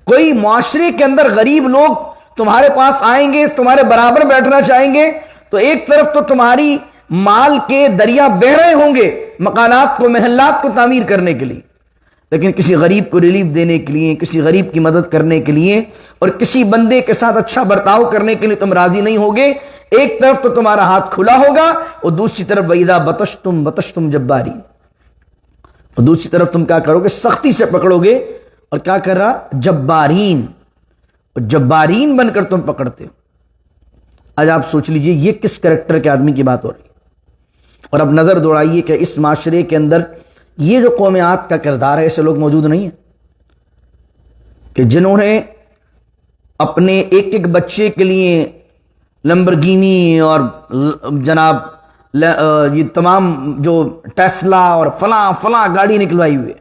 کوئی معاشرے کے اندر غریب لوگ تمہارے پاس آئیں گے, تمہارے برابر بیٹھنا چاہیں گے, تو ایک طرف تو تمہاری مال کے دریا بہ رہے ہوں گے مکانات کو, محلات کو تعمیر کرنے کے لیے, لیکن کسی غریب کو ریلیف دینے کے لیے, کسی غریب کی مدد کرنے کے لیے, اور کسی بندے کے ساتھ اچھا برتاؤ کرنے کے لیے تم راضی نہیں ہوگے. ایک طرف تو تمہارا ہاتھ کھلا ہوگا, اور دوسری طرف وَإِذَا بَطَشْتُمْ بَطَشْتُمْ جَبَّارِينَ, اور دوسری طرف تم کیا کرو گے؟ سختی سے پکڑو گے. اور کیا کر رہا؟ جبارین, اور جبارین بن کر تم پکڑتے ہو. آج آپ سوچ لیجئے یہ کس کریکٹر کے آدمی کی بات ہو رہی ہے. اور اب نظر دوڑائیے کہ اس معاشرے کے اندر یہ جو قوم عاد کا کردار ہے, ایسے لوگ موجود نہیں ہیں کہ جنہوں نے اپنے ایک ایک بچے کے لیے لمبرگینی اور جناب یہ تمام جو ٹیسلا اور فلاں فلاں گاڑی نکلوائی ہوئی ہے.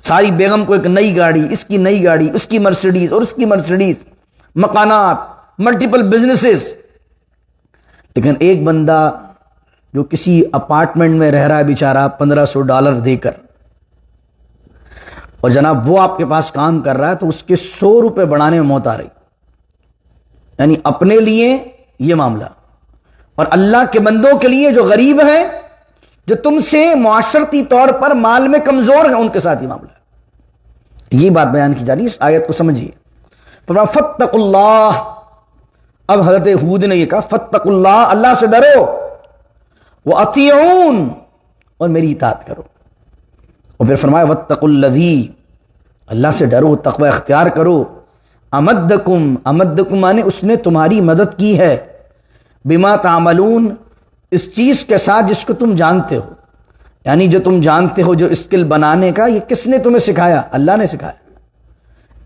ساری بیگم کو ایک نئی گاڑی, اس کی نئی گاڑی, اس کی مرسیڈیز اور اس کی مرسیڈیز, مکانات, ملٹیپل بزنسز. لیکن ایک بندہ جو کسی اپارٹمنٹ میں رہ رہا ہے بیچارہ $1500 دے کر, اور جناب وہ آپ کے پاس کام کر رہا ہے, تو اس کے $100 بڑھانے میں موت آ رہی. یعنی اپنے لیے یہ معاملہ, اور اللہ کے بندوں کے لیے جو غریب ہیں, جو تم سے معاشرتی طور پر مال میں کمزور ہیں, ان کے ساتھ یہ معاملہ ہے. یہ بات بیان کی جا رہی ہے, اس آیت کو سمجھیے. فَاتَّقُوا اللَّهَ, اب حضرت ہود نے یہ کہا فَاتَّقُوا اللَّهَ, اللہ سے ڈرو, وَأَطِيعُونَ, اور میری اطاعت کرو. اور پھر فرمایا وَاتَّقُوا الَّذِي, اللہ سے ڈرو, تقوی اختیار کرو. امدکم, امدکم مانے اس نے تمہاری مدد کی ہے, بما تعملون, اس چیز کے ساتھ جس کو تم جانتے ہو، یعنی جو تم جانتے ہو جو اسکل بنانے کا، یہ کس نے تمہیں سکھایا؟ اللہ نے سکھایا۔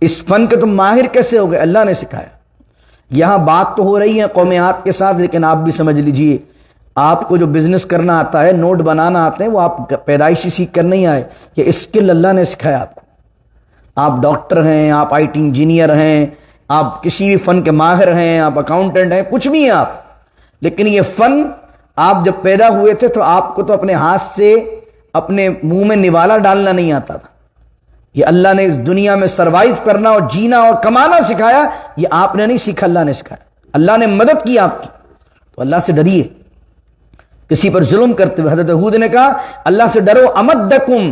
اس فن کے تم ماہر کیسے ہو گئے؟ اللہ نے سکھایا۔ یہاں بات تو ہو رہی ہے قومیات کے ساتھ، لیکن آپ بھی سمجھ لیجئے آپ کو جو بزنس کرنا آتا ہے، نوٹ بنانا آتے ہیں، وہ آپ پیدائشی سیکھ کر نہیں آئے، یہ اسکل اللہ نے سکھایا آپ کو۔ آپ ڈاکٹر ہیں، آپ آئی ٹی انجینئر ہیں، آپ کسی بھی فن کے ماہر ہیں، آپ اکاؤنٹنٹ ہیں، کچھ بھی ہیں آپ، لیکن یہ فن آپ جب پیدا ہوئے تھے تو آپ کو تو اپنے ہاتھ سے اپنے منہ میں نوالا ڈالنا نہیں آتا تھا۔ یہ اللہ نے اس دنیا میں سروائیو کرنا اور جینا اور کمانا سکھایا، یہ آپ نے نہیں سیکھا، اللہ نے سکھایا۔ اللہ نے مدد کی آپ کی، تو اللہ سے ڈریے۔ کسی پر ظلم کرتے ہوئے حضرت ہود نے کہا اللہ سے ڈرو، امدکم،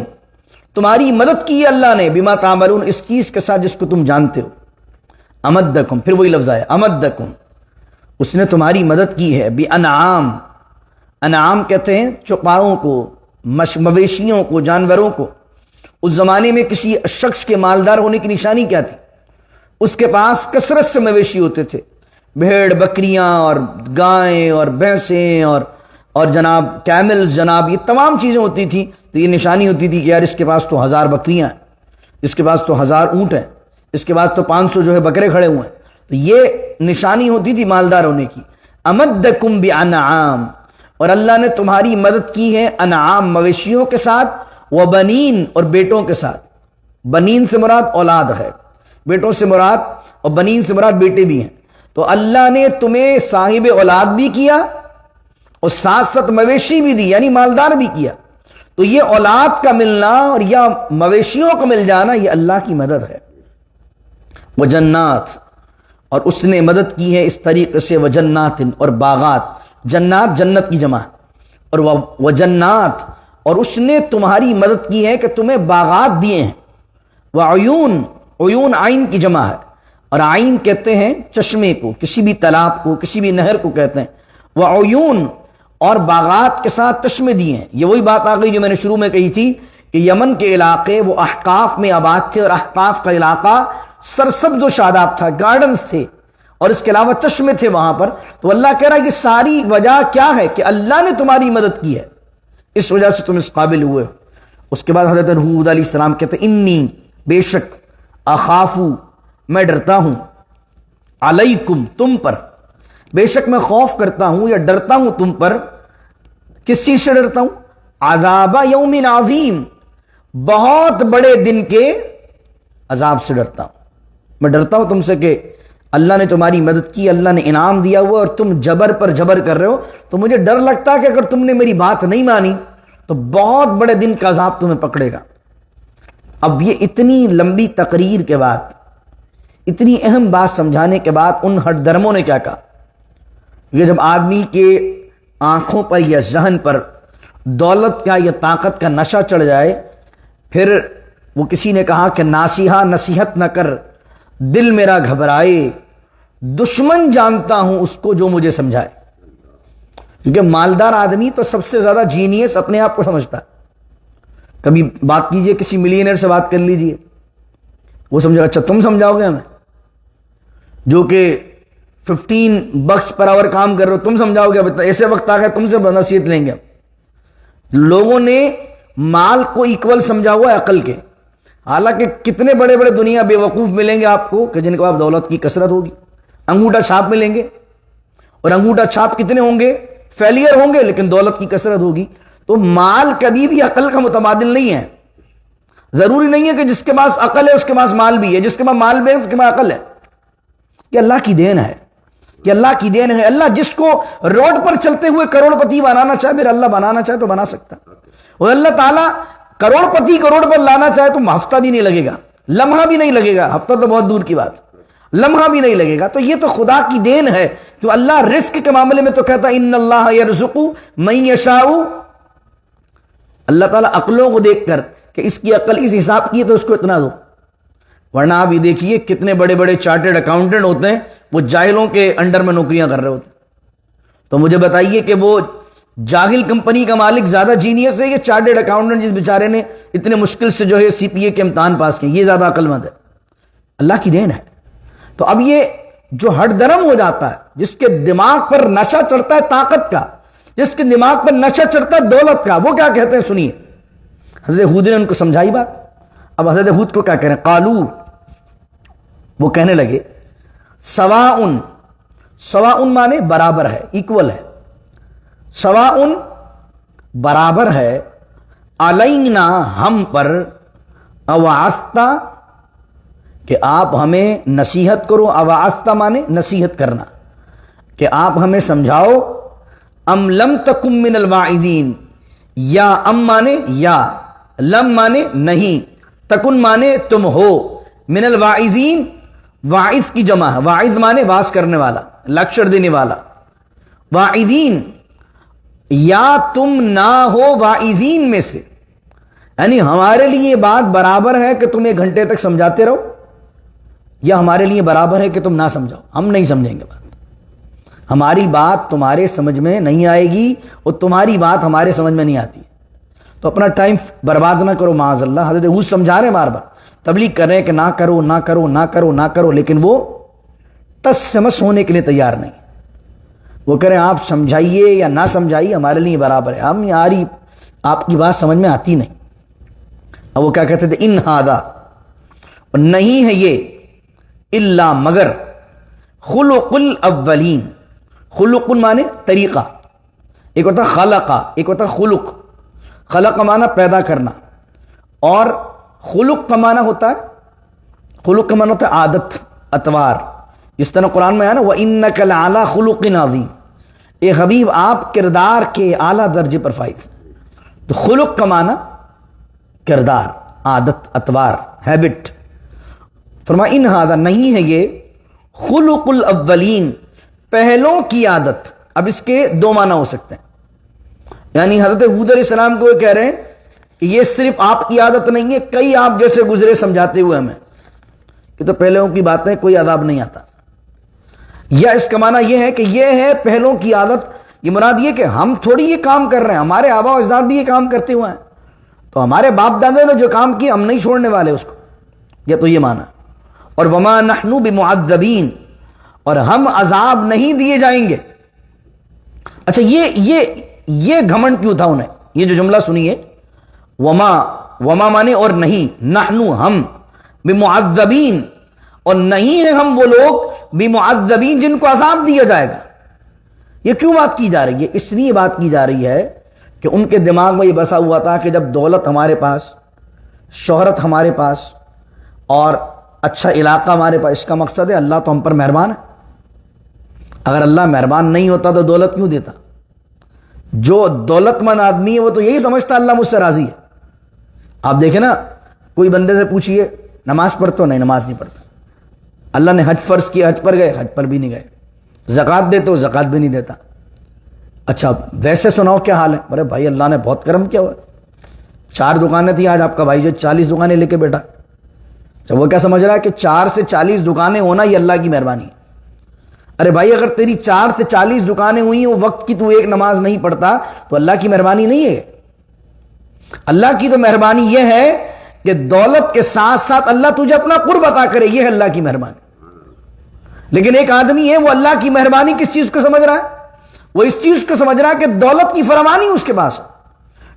تمہاری مدد کی ہے اللہ نے، بما تعملون، اس چیز کے ساتھ جس کو تم جانتے ہو۔ امدکم، پھر وہی لفظ آیا امدکم، اس نے تمہاری مدد کی ہے، بانعام، انعام کہتے ہیں چوپاؤں کو، مویشیوں کو، جانوروں کو۔ اس زمانے میں کسی شخص کے مالدار ہونے کی نشانی کیا تھی؟ اس کے پاس کثرت سے مویشی ہوتے تھے، بھیڑ بکریاں اور گائیں اور بھینسیں اور جناب کیملز، جناب یہ تمام چیزیں ہوتی تھیں، تو یہ نشانی ہوتی تھی کہ یار اس کے پاس تو 1000 بکریاں ہیں، اس کے پاس تو 1000 اونٹ ہیں، اس کے پاس تو 500 جو ہے بکرے کھڑے ہوئے ہیں، تو یہ نشانی ہوتی تھی مالدار ہونے کی۔ امدکم بانعام، اور اللہ نے تمہاری مدد کی ہے انعام، مویشیوں کے ساتھ، وبنین، اور بیٹوں کے ساتھ۔ بنین سے مراد اولاد ہے، بیٹوں سے مراد، اور بنین سے مراد بیٹے بھی ہیں۔ تو اللہ نے تمہیں صاحب اولاد بھی کیا اور ساتھ ساتھ مویشی بھی دی، یعنی مالدار بھی کیا۔ تو یہ اولاد کا ملنا اور یا مویشیوں کا مل جانا، یہ اللہ کی مدد ہے۔ وجنات، اور اس نے مدد کی ہے اس طریقے سے، وجنات، اور باغات، جنات جنت کی جمع، اور وجنات، اور اس نے تمہاری مدد کی ہے کہ تمہیں باغات دیے ہیں۔ وعیون، عیون عین کی جمع ہے، اور عین کہتے ہیں چشمے کو، کسی بھی تالاب کو، کسی بھی نہر کو کہتے ہیں۔ وعیون، اور باغات کے ساتھ چشمے دیے ہیں۔ یہ وہی بات آ گئی جو میں نے شروع میں کہی تھی کہ یمن کے علاقے وہ احقاف میں آباد تھے، اور احقاف کا علاقہ سرسبز و شاداب تھا، گارڈنز تھے، اور اس کے علاوہ چشمے تھے وہاں پر۔ تو اللہ کہہ رہا ہے کہ ساری وجہ کیا ہے کہ اللہ نے تمہاری مدد کی ہے، اس وجہ سے تم اس قابل ہوئے۔ اس کے بعد حضرت ہود علیہ السلام کہتے ہیں انی، بے شک، اخافو، میں ڈرتا ہوں، علیکم، تم پر، بے شک میں خوف کرتا ہوں یا ڈرتا ہوں تم پر۔ کس چیز سے ڈرتا ہوں؟ عذاب یوم عظیم، بہت بڑے دن کے عذاب سے ڈرتا ہوں۔ میں ڈرتا ہوں تم سے کہ اللہ نے تمہاری مدد کی، اللہ نے انعام دیا ہوا، اور تم جبر پر جبر کر رہے ہو، تو مجھے ڈر لگتا ہے کہ اگر تم نے میری بات نہیں مانی تو بہت بڑے دن کا عذاب تمہیں پکڑے گا۔ اب یہ اتنی لمبی تقریر کے بعد، اتنی اہم بات سمجھانے کے بعد ان ہٹ درموں نے کیا کہا؟ یہ جب آدمی کے آنکھوں پر یا ذہن پر دولت کا یا طاقت کا نشہ چڑھ جائے، پھر وہ کسی نے کہا کہ ناصیحہ نصیحت نہ کر، دل میرا گھبرائے، دشمن جانتا ہوں اس کو جو مجھے سمجھائے۔ کیونکہ مالدار آدمی تو سب سے زیادہ جینیس اپنے آپ کو سمجھتا ہے۔ کبھی بات کیجئے کسی ملینئر سے، بات کر لیجئے، وہ سمجھے اچھا تم سمجھاؤ گے ہمیں، جو کہ 15 بکس پر آور کام کر رہے ہو، تم سمجھاؤ گے؟ ایسے وقت آ گئے تم سے نصیحت لیں گے۔ لوگوں نے مال کو ایکول سمجھا ہوا ہے عقل کے، حالانکہ کتنے بڑے بڑے دنیا بے وقوف ملیں گے آپ کو کہ جن کے پاس دولت کی کثرت ہوگی، انگوٹھا چھاپ ملیں گے، اور انگوٹھا چھاپ کتنے ہوں گے؟ فیلئر ہوں گے، لیکن دولت کی کثرت ہوگی۔ تو مال کبھی بھی عقل کا متبادل نہیں ہے۔ ضروری نہیں ہے کہ جس کے پاس عقل ہے اس کے پاس مال بھی ہے، جس کے پاس مال بھی ہے اس کے پاس عقل ہے۔ یہ اللہ کی دین ہے، کہ اللہ کی دین ہے۔ اللہ جس کو روڈ پر چلتے ہوئے کروڑ پتی بنانا چاہے، میرا اللہ بنانا چاہے تو بنا سکتا ہے، اور اللہ تعالیٰ کروڑ پتی کروڑ پر لانا چاہے تو ہفتہ بھی نہیں لگے گا، لمحہ بھی نہیں لگے گا، ہفتہ تو بہت دور کی بات، لمحہ بھی نہیں لگے گا۔ تو یہ تو خدا کی دین ہے۔ تو اللہ رزق کے معاملے میں تو کہتا ان اللہ یرزق من یشاء، اللہ تعالیٰ عقلوں کو دیکھ کر کہ اس کی عقل اس حساب کی ہے تو اس کو اتنا دو، ورنہ آپ یہ دیکھیے کتنے بڑے بڑے چارٹرڈ اکاؤنٹنٹ ہوتے ہیں، وہ جاہلوں کے انڈر میں نوکریاں کر رہے ہوتے ہیں۔ تو مجھے بتائیے کہ وہ جاہل کمپنی کا مالک زیادہ جینیس ہے یا چارٹرڈ اکاؤنٹنٹ جس بیچارے نے اتنے مشکل سے جو ہے CPA کے امتحان پاس کیے، یہ زیادہ عقل مند ہے؟ اللہ کی دین ہے۔ تو اب یہ جو ہٹ درم ہو جاتا ہے، جس کے دماغ پر نشہ چڑھتا ہے طاقت کا، جس کے دماغ پر نشہ چڑھتا ہے دولت کا، وہ کیا کہتے ہیں سنیے. حضرت ہود نے ان کو سمجھائی بات. اب حضرت ہود کو کیا کہہ رہے ہیں؟ قالو، وہ کہنے لگے سواءن، سواءن مانے برابر ہے، ایکول ہے. سواءن برابر ہے، علینا ہم پر، اوعظتا کہ آپ ہمیں نصیحت کرو، اوعظتا مانے نصیحت کرنا، کہ آپ ہمیں سمجھاؤ، ام لم تکم من الواعظین، یا ام مانے یا، لم مانے نہیں، تکن مانے تم ہو، من الواعظین واعظ کی جمع ہے، واعظ مانے واعظ کرنے والا، لیکچر دینے والا. واعظین، یا تم نہ ہو واعظین میں سے، یعنی ہمارے لیے یہ بات برابر ہے کہ تم 1 گھنٹے تک سمجھاتے رہو، یا ہمارے لیے برابر ہے کہ تم نہ سمجھاؤ. ہم نہیں سمجھیں گے بات، ہماری بات تمہارے سمجھ میں نہیں آئے گی اور تمہاری بات ہمارے سمجھ میں نہیں آتی. تو اپنا ٹائم برباد نہ کرو معاذ اللہ. حضرت وہ سمجھا رہے ہیں، بار بار تبلیغ کر رہے ہیں کہ نہ کرو نہ کرو نہ کرو نہ کرو، لیکن وہ ٹس سے مس ہونے کے لیے تیار نہیں. وہ کہہ رہے ہیں آپ سمجھائیے یا نہ سمجھائیے ہمارے لیے برابر ہے، ہم یاری آپ کی بات سمجھ میں آتی نہیں. اب وہ کیا کہتے تھے؟ ان ہادا، اور نہیں ہے یہ، الا مگر، خلق الاولین. خلق مانے طریقہ، ایک ہوتا خلقہ، ایک ہوتا خلق. خلق کا معنی پیدا کرنا، اور خلق کا معنی ہوتا ہے، خلق کا معنی ہوتا ہے عادت، اتوار. جس طرح قرآن میں ہے نا وَإِنَّكَ لَعَلَىٰ خُلُقٍ عَظِيمٍ، اے حبیب آپ کردار کے اعلیٰ درجے پر فائز. تو خلق کا معنی کردار، عادت، اتوار، ہیبٹ. فرمایا ان ہذا، نہیں ہے یہ، خلق الاولین، پہلوں کی عادت. اب اس کے 2 معنی ہو سکتے ہیں. یعنی حضرت ہود علیہ السلام کو یہ کہہ رہے ہیں کہ یہ صرف آپ کی عادت نہیں ہے، کئی آپ جیسے گزرے سمجھاتے ہوئے ہمیں کہ تو پہلوں کی باتیں کوئی عذاب نہیں آتا. یا اس کا معنی یہ ہے کہ یہ ہے پہلوں کی عادت. یہ مراد یہ کہ ہم تھوڑی یہ کام کر رہے ہیں، ہمارے آبا و اجداد بھی یہ کام کرتے ہوئے ہیں، تو ہمارے باپ دادے نے جو کام کیا ہم نہیں چھوڑنے والے اس کو. یہ تو یہ معنی. اور وما نحن بمعذبین، اور ہم عذاب نہیں دیے جائیں گے. اچھا یہ گھمنڈ کیوں تھا انہیں؟ یہ جو جملہ سنیے، وما مانے اور نہیں، نحنو ہم، بمعذبین اور نہیں ہے ہم وہ لوگ، بمعذبین جن کو عذاب دیا جائے گا. یہ کیوں بات کی جا رہی ہے؟ اس لیے بات کی جا رہی ہے کہ ان کے دماغ میں یہ بسا ہوا تھا کہ جب دولت ہمارے پاس، شہرت ہمارے پاس اور اچھا علاقہ ہمارے پاس، اس کا مقصد ہے اللہ تو ہم پر مہربان ہے. اگر اللہ مہربان نہیں ہوتا تو دولت کیوں دیتا؟ جو دولت مند آدمی ہے وہ تو یہی سمجھتا اللہ مجھ سے راضی ہے. آپ دیکھیں نا، کوئی بندے سے پوچھئے نماز پڑھتے ہو؟ نہیں، نماز نہیں پڑھتا. اللہ نے حج فرض کیا، حج پر گئے؟ حج پر بھی نہیں گئے. زکوٰۃ دیتے ہو؟ زکوٰۃ بھی نہیں دیتا. اچھا ویسے سناؤ کیا حال ہے؟ ارے بھائی اللہ نے بہت کرم کیا ہوا، 4 دکانیں تھیں، آج آپ کا بھائی جو 40 دکانیں لے کے بیٹھا. وہ کیا سمجھ رہا ہے کہ 4 سے 40 دکانیں ہونا یہ اللہ کی مہربانی ہے؟ ارے بھائی اگر تیری 4 سے 40 دکانیں ہوئی ہیں، وہ وقت کی تو ایک نماز نہیں پڑھتا، تو اللہ کی مہربانی نہیں ہے. اللہ کی تو مہربانی یہ ہے کہ دولت کے ساتھ ساتھ اللہ تجھے اپنا قرب عطا کرے، یہ ہے اللہ کی مہربانی. لیکن ایک آدمی ہے وہ اللہ کی مہربانی کس چیز کو سمجھ رہا ہے؟ وہ اس چیز کو سمجھ رہا ہے کہ دولت کی فراوانی اس کے پاس ہے.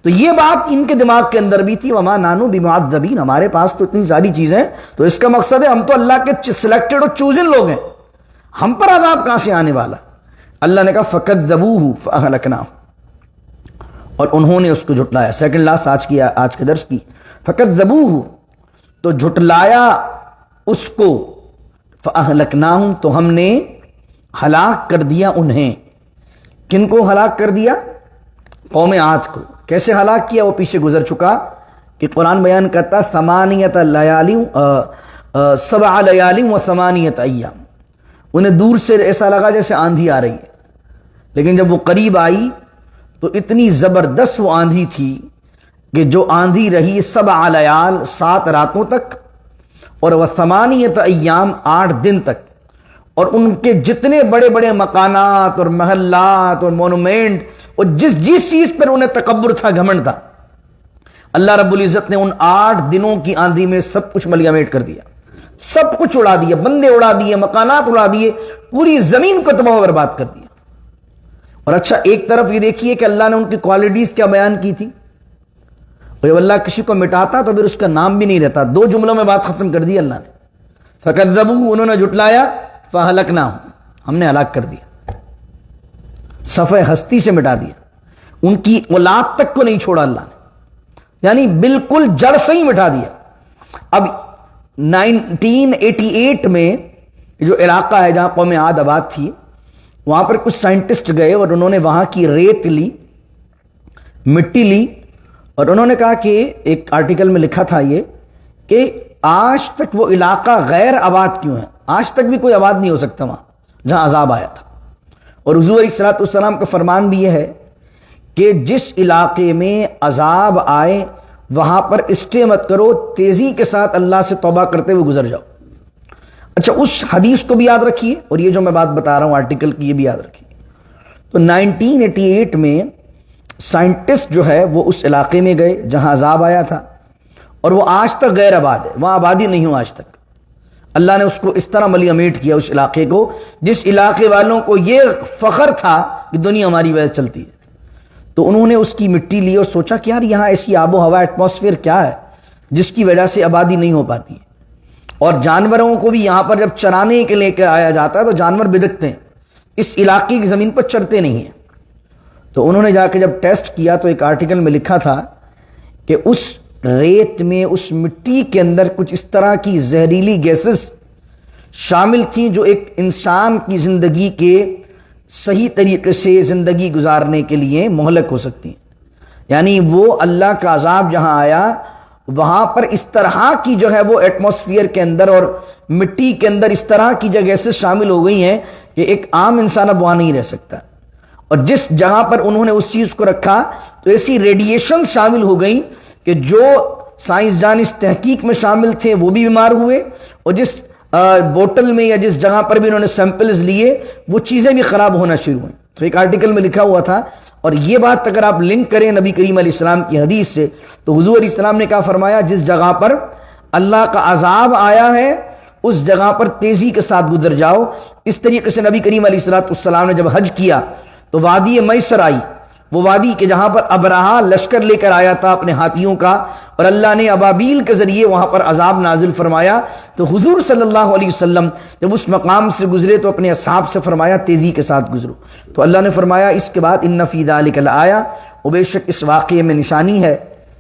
تو یہ بات ان کے دماغ کے اندر بھی تھی، وما نانو بمعذبین، ہمارے پاس تو اتنی ساری چیزیں، تو اس کا مقصد ہے ہم تو اللہ کے سلیکٹڈ اور چوزن لوگ ہیں، ہم پر عذاب کہاں سے آنے والا؟ اللہ نے کہا فکذبوہ فاہلکناہ، اور انہوں نے اس کو جھٹلایا. سیکنڈ لاسٹ آج کے درس کی، فکذبوہ، تو جھٹلایا اس کو، فاہلکناہم، تو ہم نے ہلاک کر دیا انہیں. کن کو ہلاک کر دیا؟ قوم عاد کو. کیسے ہلاک کیا وہ پیچھے گزر چکا کہ قرآن بیان کرتا 8 لیال 7 لیال و 8 ایام. انہیں دور سے ایسا لگا جیسے آندھی آ رہی ہے، لیکن جب وہ قریب آئی تو اتنی زبردست وہ آندھی تھی کہ جو آندھی رہی 7 لیال 7 راتوں تک، اور وہ 8 ایام 8 دن تک. اور ان کے جتنے بڑے بڑے مکانات اور محلات اور مونومنٹ اور جس چیز پر انہیں تکبر تھا، گھمنڈ تھا، اللہ رب العزت نے ان 8 دنوں کی آندھی میں سب کچھ ملیامیٹ کر دیا، سب کچھ اڑا دیا، بندے اڑا دیے، مکانات اڑا دیے، پوری زمین کو تباہ و برباد کر دیا. اور اچھا ایک طرف یہ دیکھیے کہ اللہ نے ان کی کوالٹیز کیا بیان کی تھی. اور جب اللہ کسی کو مٹاتا تو پھر اس کا نام بھی نہیں رہتا. 2 جملوں میں بات ختم کر دی اللہ نے. فَكَذَّبُوهُ انہوں نے جھٹلایا, فَأَهْلَكْنَاهُمْ ہم نے ہلاک کر دیا, صفحہ ہستی سے مٹا دیا, ان کی اولاد تک کو نہیں چھوڑا اللہ نے, یعنی بالکل جڑ سے ہی مٹا دیا. اب 1988 میں جو علاقہ ہے جہاں قوم عاد آباد تھی, وہاں پر کچھ سائنٹسٹ گئے اور انہوں نے وہاں کی ریت لی, مٹی لی, اور انہوں نے کہا کہ ایک آرٹیکل میں لکھا تھا یہ کہ آج تک وہ علاقہ غیر آباد کیوں ہے, آج تک بھی کوئی آباد نہیں ہو سکتا وہاں جہاں عذاب آیا تھا. اور حضور علیہ الصلوۃ والسلام کا فرمان بھی یہ ہے کہ جس علاقے میں عذاب آئے وہاں پر اسٹے مت کرو, تیزی کے ساتھ اللہ سے توبہ کرتے ہوئے گزر جاؤ. اچھا اس حدیث کو بھی یاد رکھیے, اور یہ جو میں بات بتا رہا ہوں آرٹیکل کی یہ بھی یاد رکھیے. تو 1988 میں سائنٹسٹ جو ہے وہ اس علاقے میں گئے جہاں عذاب آیا تھا, اور وہ آج تک غیر آباد ہے, وہاں آبادی نہیں ہو آج تک. اللہ نے اس کو اس طرح ملیمیٹ کیا اس علاقے کو, جس علاقے والوں کو یہ فخر تھا کہ دنیا ہماری وجہ چلتی ہے. تو انہوں نے اس کی مٹی لی اور سوچا کہ یار یہاں ایسی آب و ہوا ایٹماسفیئر کیا ہے جس کی وجہ سے آبادی نہیں ہو پاتی ہے, اور جانوروں کو بھی یہاں پر جب چرانے کے لے کر آیا جاتا ہے تو جانور بدکتے ہیں, اس علاقے کی زمین پر چرتے نہیں ہیں. تو انہوں نے جا کے جب ٹیسٹ کیا تو ایک آرٹیکل میں لکھا تھا کہ اس ریت میں, اس مٹی کے اندر کچھ اس طرح کی زہریلی گیسز شامل تھیں جو ایک انسان کی زندگی کے صحیح طریقے سے زندگی گزارنے کے لیے مہلک ہو سکتی ہیں. یعنی وہ اللہ کا عذاب جہاں آیا وہاں پر اس طرح کی جو ہے وہ ایٹماسفیئر کے اندر اور مٹی کے اندر اس طرح کی جو گیسز شامل ہو گئی ہیں کہ ایک عام انسان اب وہاں نہیں رہ سکتا. اور جس جگہ پر انہوں نے اس چیز کو رکھا تو ایسی ریڈیشن شامل ہو گئی کہ جو سائنسدان اس تحقیق میں شامل تھے وہ بھی بیمار ہوئے, اور جس بوتل میں یا جس جگہ پر بھی انہوں نے سیمپلز لیے وہ چیزیں بھی خراب ہونا شروع ہوئیں. تو ایک آرٹیکل میں لکھا ہوا تھا, اور یہ بات اگر آپ لنک کریں نبی کریم علیہ السلام کی حدیث سے تو حضور علیہ السلام نے کہا فرمایا جس جگہ پر اللہ کا عذاب آیا ہے اس جگہ پر تیزی کے ساتھ گزر جاؤ. اس طریقے سے نبی کریم علیہ السلام نے جب حج کیا تو وادی میسر آئی, وہ وادی کے جہاں پر ابرہا لشکر لے کر آیا تھا اپنے ہاتھیوں کا, اور اللہ نے ابابیل کے ذریعے وہاں پر عذاب نازل فرمایا. تو حضور صلی اللہ علیہ وسلم جب اس مقام سے گزرے تو اپنے اصحاب سے فرمایا تیزی کے ساتھ گزرو. تو اللہ نے فرمایا اس کے بعد ان فی ذلک لآیہ, اور بے شک اس واقعے میں نشانی ہے.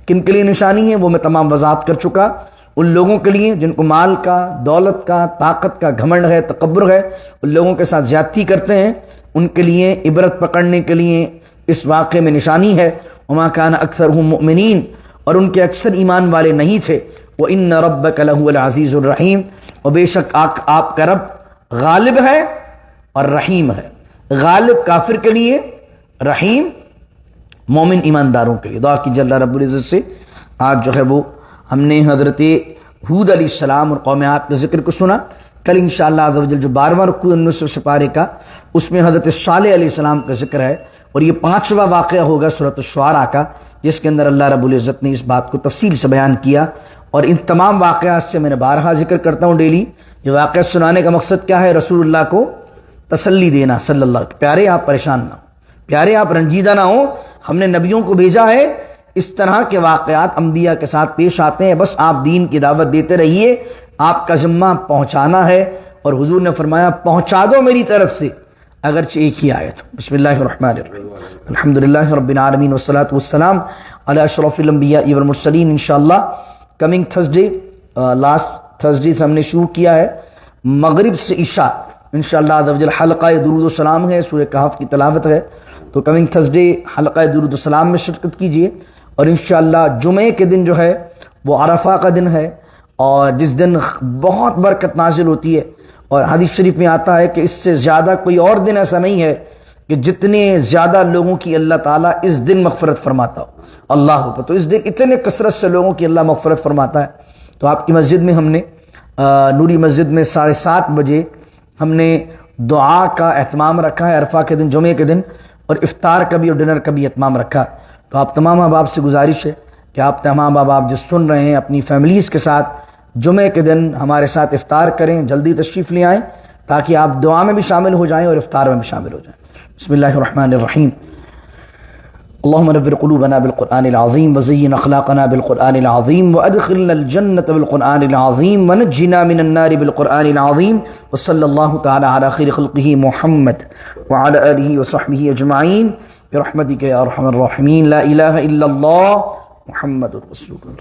کن کے لیے نشانی ہے وہ میں تمام وضاحت کر چکا. ان لوگوں کے لیے جن کو مال کا, دولت کا, طاقت کا گھمنڈ ہے, تکبر ہے, ان لوگوں کے ساتھ زیادتی کرتے ہیں, ان کے لیے عبرت پکڑنے کے لیے اس واقعے میں نشانی ہے. وما کان اکثرهم مؤمنین, اور ان کے اکثر ایمان والے نہیں تھے. وان ربک لہو العزیز الرحیم, اور بے شک آپ کا رب غالب ہے اور رحیم ہے. غالب کافر کے لیے, رحیم مومن ایمانداروں کے لیے. دعا کی اللہ رب العزت سے آج جو ہے وہ ہم نے حضرت ہود علیہ السلام اور قوم عاد کے ذکر کو سنا. کل انشاءاللہ عز و جل جو 12واں رکوع 19 سپارے کا اس میں حضرت صالح علیہ السلام کا ذکر ہے, اور یہ 5واں واقعہ ہوگا سورۃ الشعراء کا جس کے اندر اللہ رب العزت نے اس بات کو تفصیل سے بیان کیا. اور ان تمام واقعات سے میں نے بارہا ذکر کرتا ہوں ڈیلی, یہ واقعات سنانے کا مقصد کیا ہے؟ رسول اللہ کو تسلی دینا صلی اللہ علیہ. پیارے آپ پریشان نہ ہوں, پیارے آپ رنجیدہ نہ ہوں, ہم نے نبیوں کو بھیجا ہے. اس طرح کے واقعات انبیاء کے ساتھ پیش آتے ہیں, بس آپ دین کی دعوت دیتے رہیے, آپ کا ذمہ پہنچانا ہے. اور حضور نے فرمایا پہنچا دو میری طرف سے اگرچہ ایک ہی آیت. بسم اللہ الرحمن الرحیم, الحمدللہ رب العالمین والصلاة والسلام علی اشرف الانبیاء والمرسلین. انشاءاللہ کمنگ تھرسڈے, لاسٹ تھرسڈے سے ہم نے شروع کیا ہے مغرب سے عشاء, انشاءاللہ عز و جل حلقہ درود و سلام ہے, سورہ کہف کی تلاوت ہے. تو کمنگ تھرسڈے حلقہ درود و سلام میں شرکت کیجیے. اور انشاءاللہ جمعے کے دن جو ہے وہ عرفہ کا دن ہے, اور جس دن بہت برکت نازل ہوتی ہے. اور حدیث شریف میں آتا ہے کہ اس سے زیادہ کوئی اور دن ایسا نہیں ہے کہ جتنے زیادہ لوگوں کی اللہ تعالیٰ اس دن مغفرت فرماتا ہو. اللہ پر تو اس دن اتنے کثرت سے لوگوں کی اللہ مغفرت فرماتا ہے. تو آپ کی مسجد میں ہم نے نوری مسجد میں 7:30 بجے ہم نے دعا کا اہتمام رکھا ہے عرفہ کے دن, جمعے کے دن, اور افطار کا بھی اور ڈنر کا بھی اہتمام رکھا. تو آپ تمام احباب سے گزارش ہے کہ آپ تمام احباب جو سن رہے ہیں اپنی فیملیز کے ساتھ جمعے کے دن ہمارے ساتھ افطار کریں, جلدی تشریف لے آئیں تاکہ آپ دعا میں بھی شامل ہو جائیں اور افطار میں بھی شامل ہو جائیں. بسم اللہ الرحمن الرحیم. اللهم نور قلوبنا بالقرآن العظيم وزين أخلاقنا بالقرآن العظيم وأدخلنا الجنة بالقرآن العظيم ونجنا من النار بالقرآن العظيم. وصلى الله تعالى على خير خلقه محمد وعلى آله وصحبه أجمعين برحمتك يا أرحم الراحمين. لا إله إلا الله محمد رسول الله.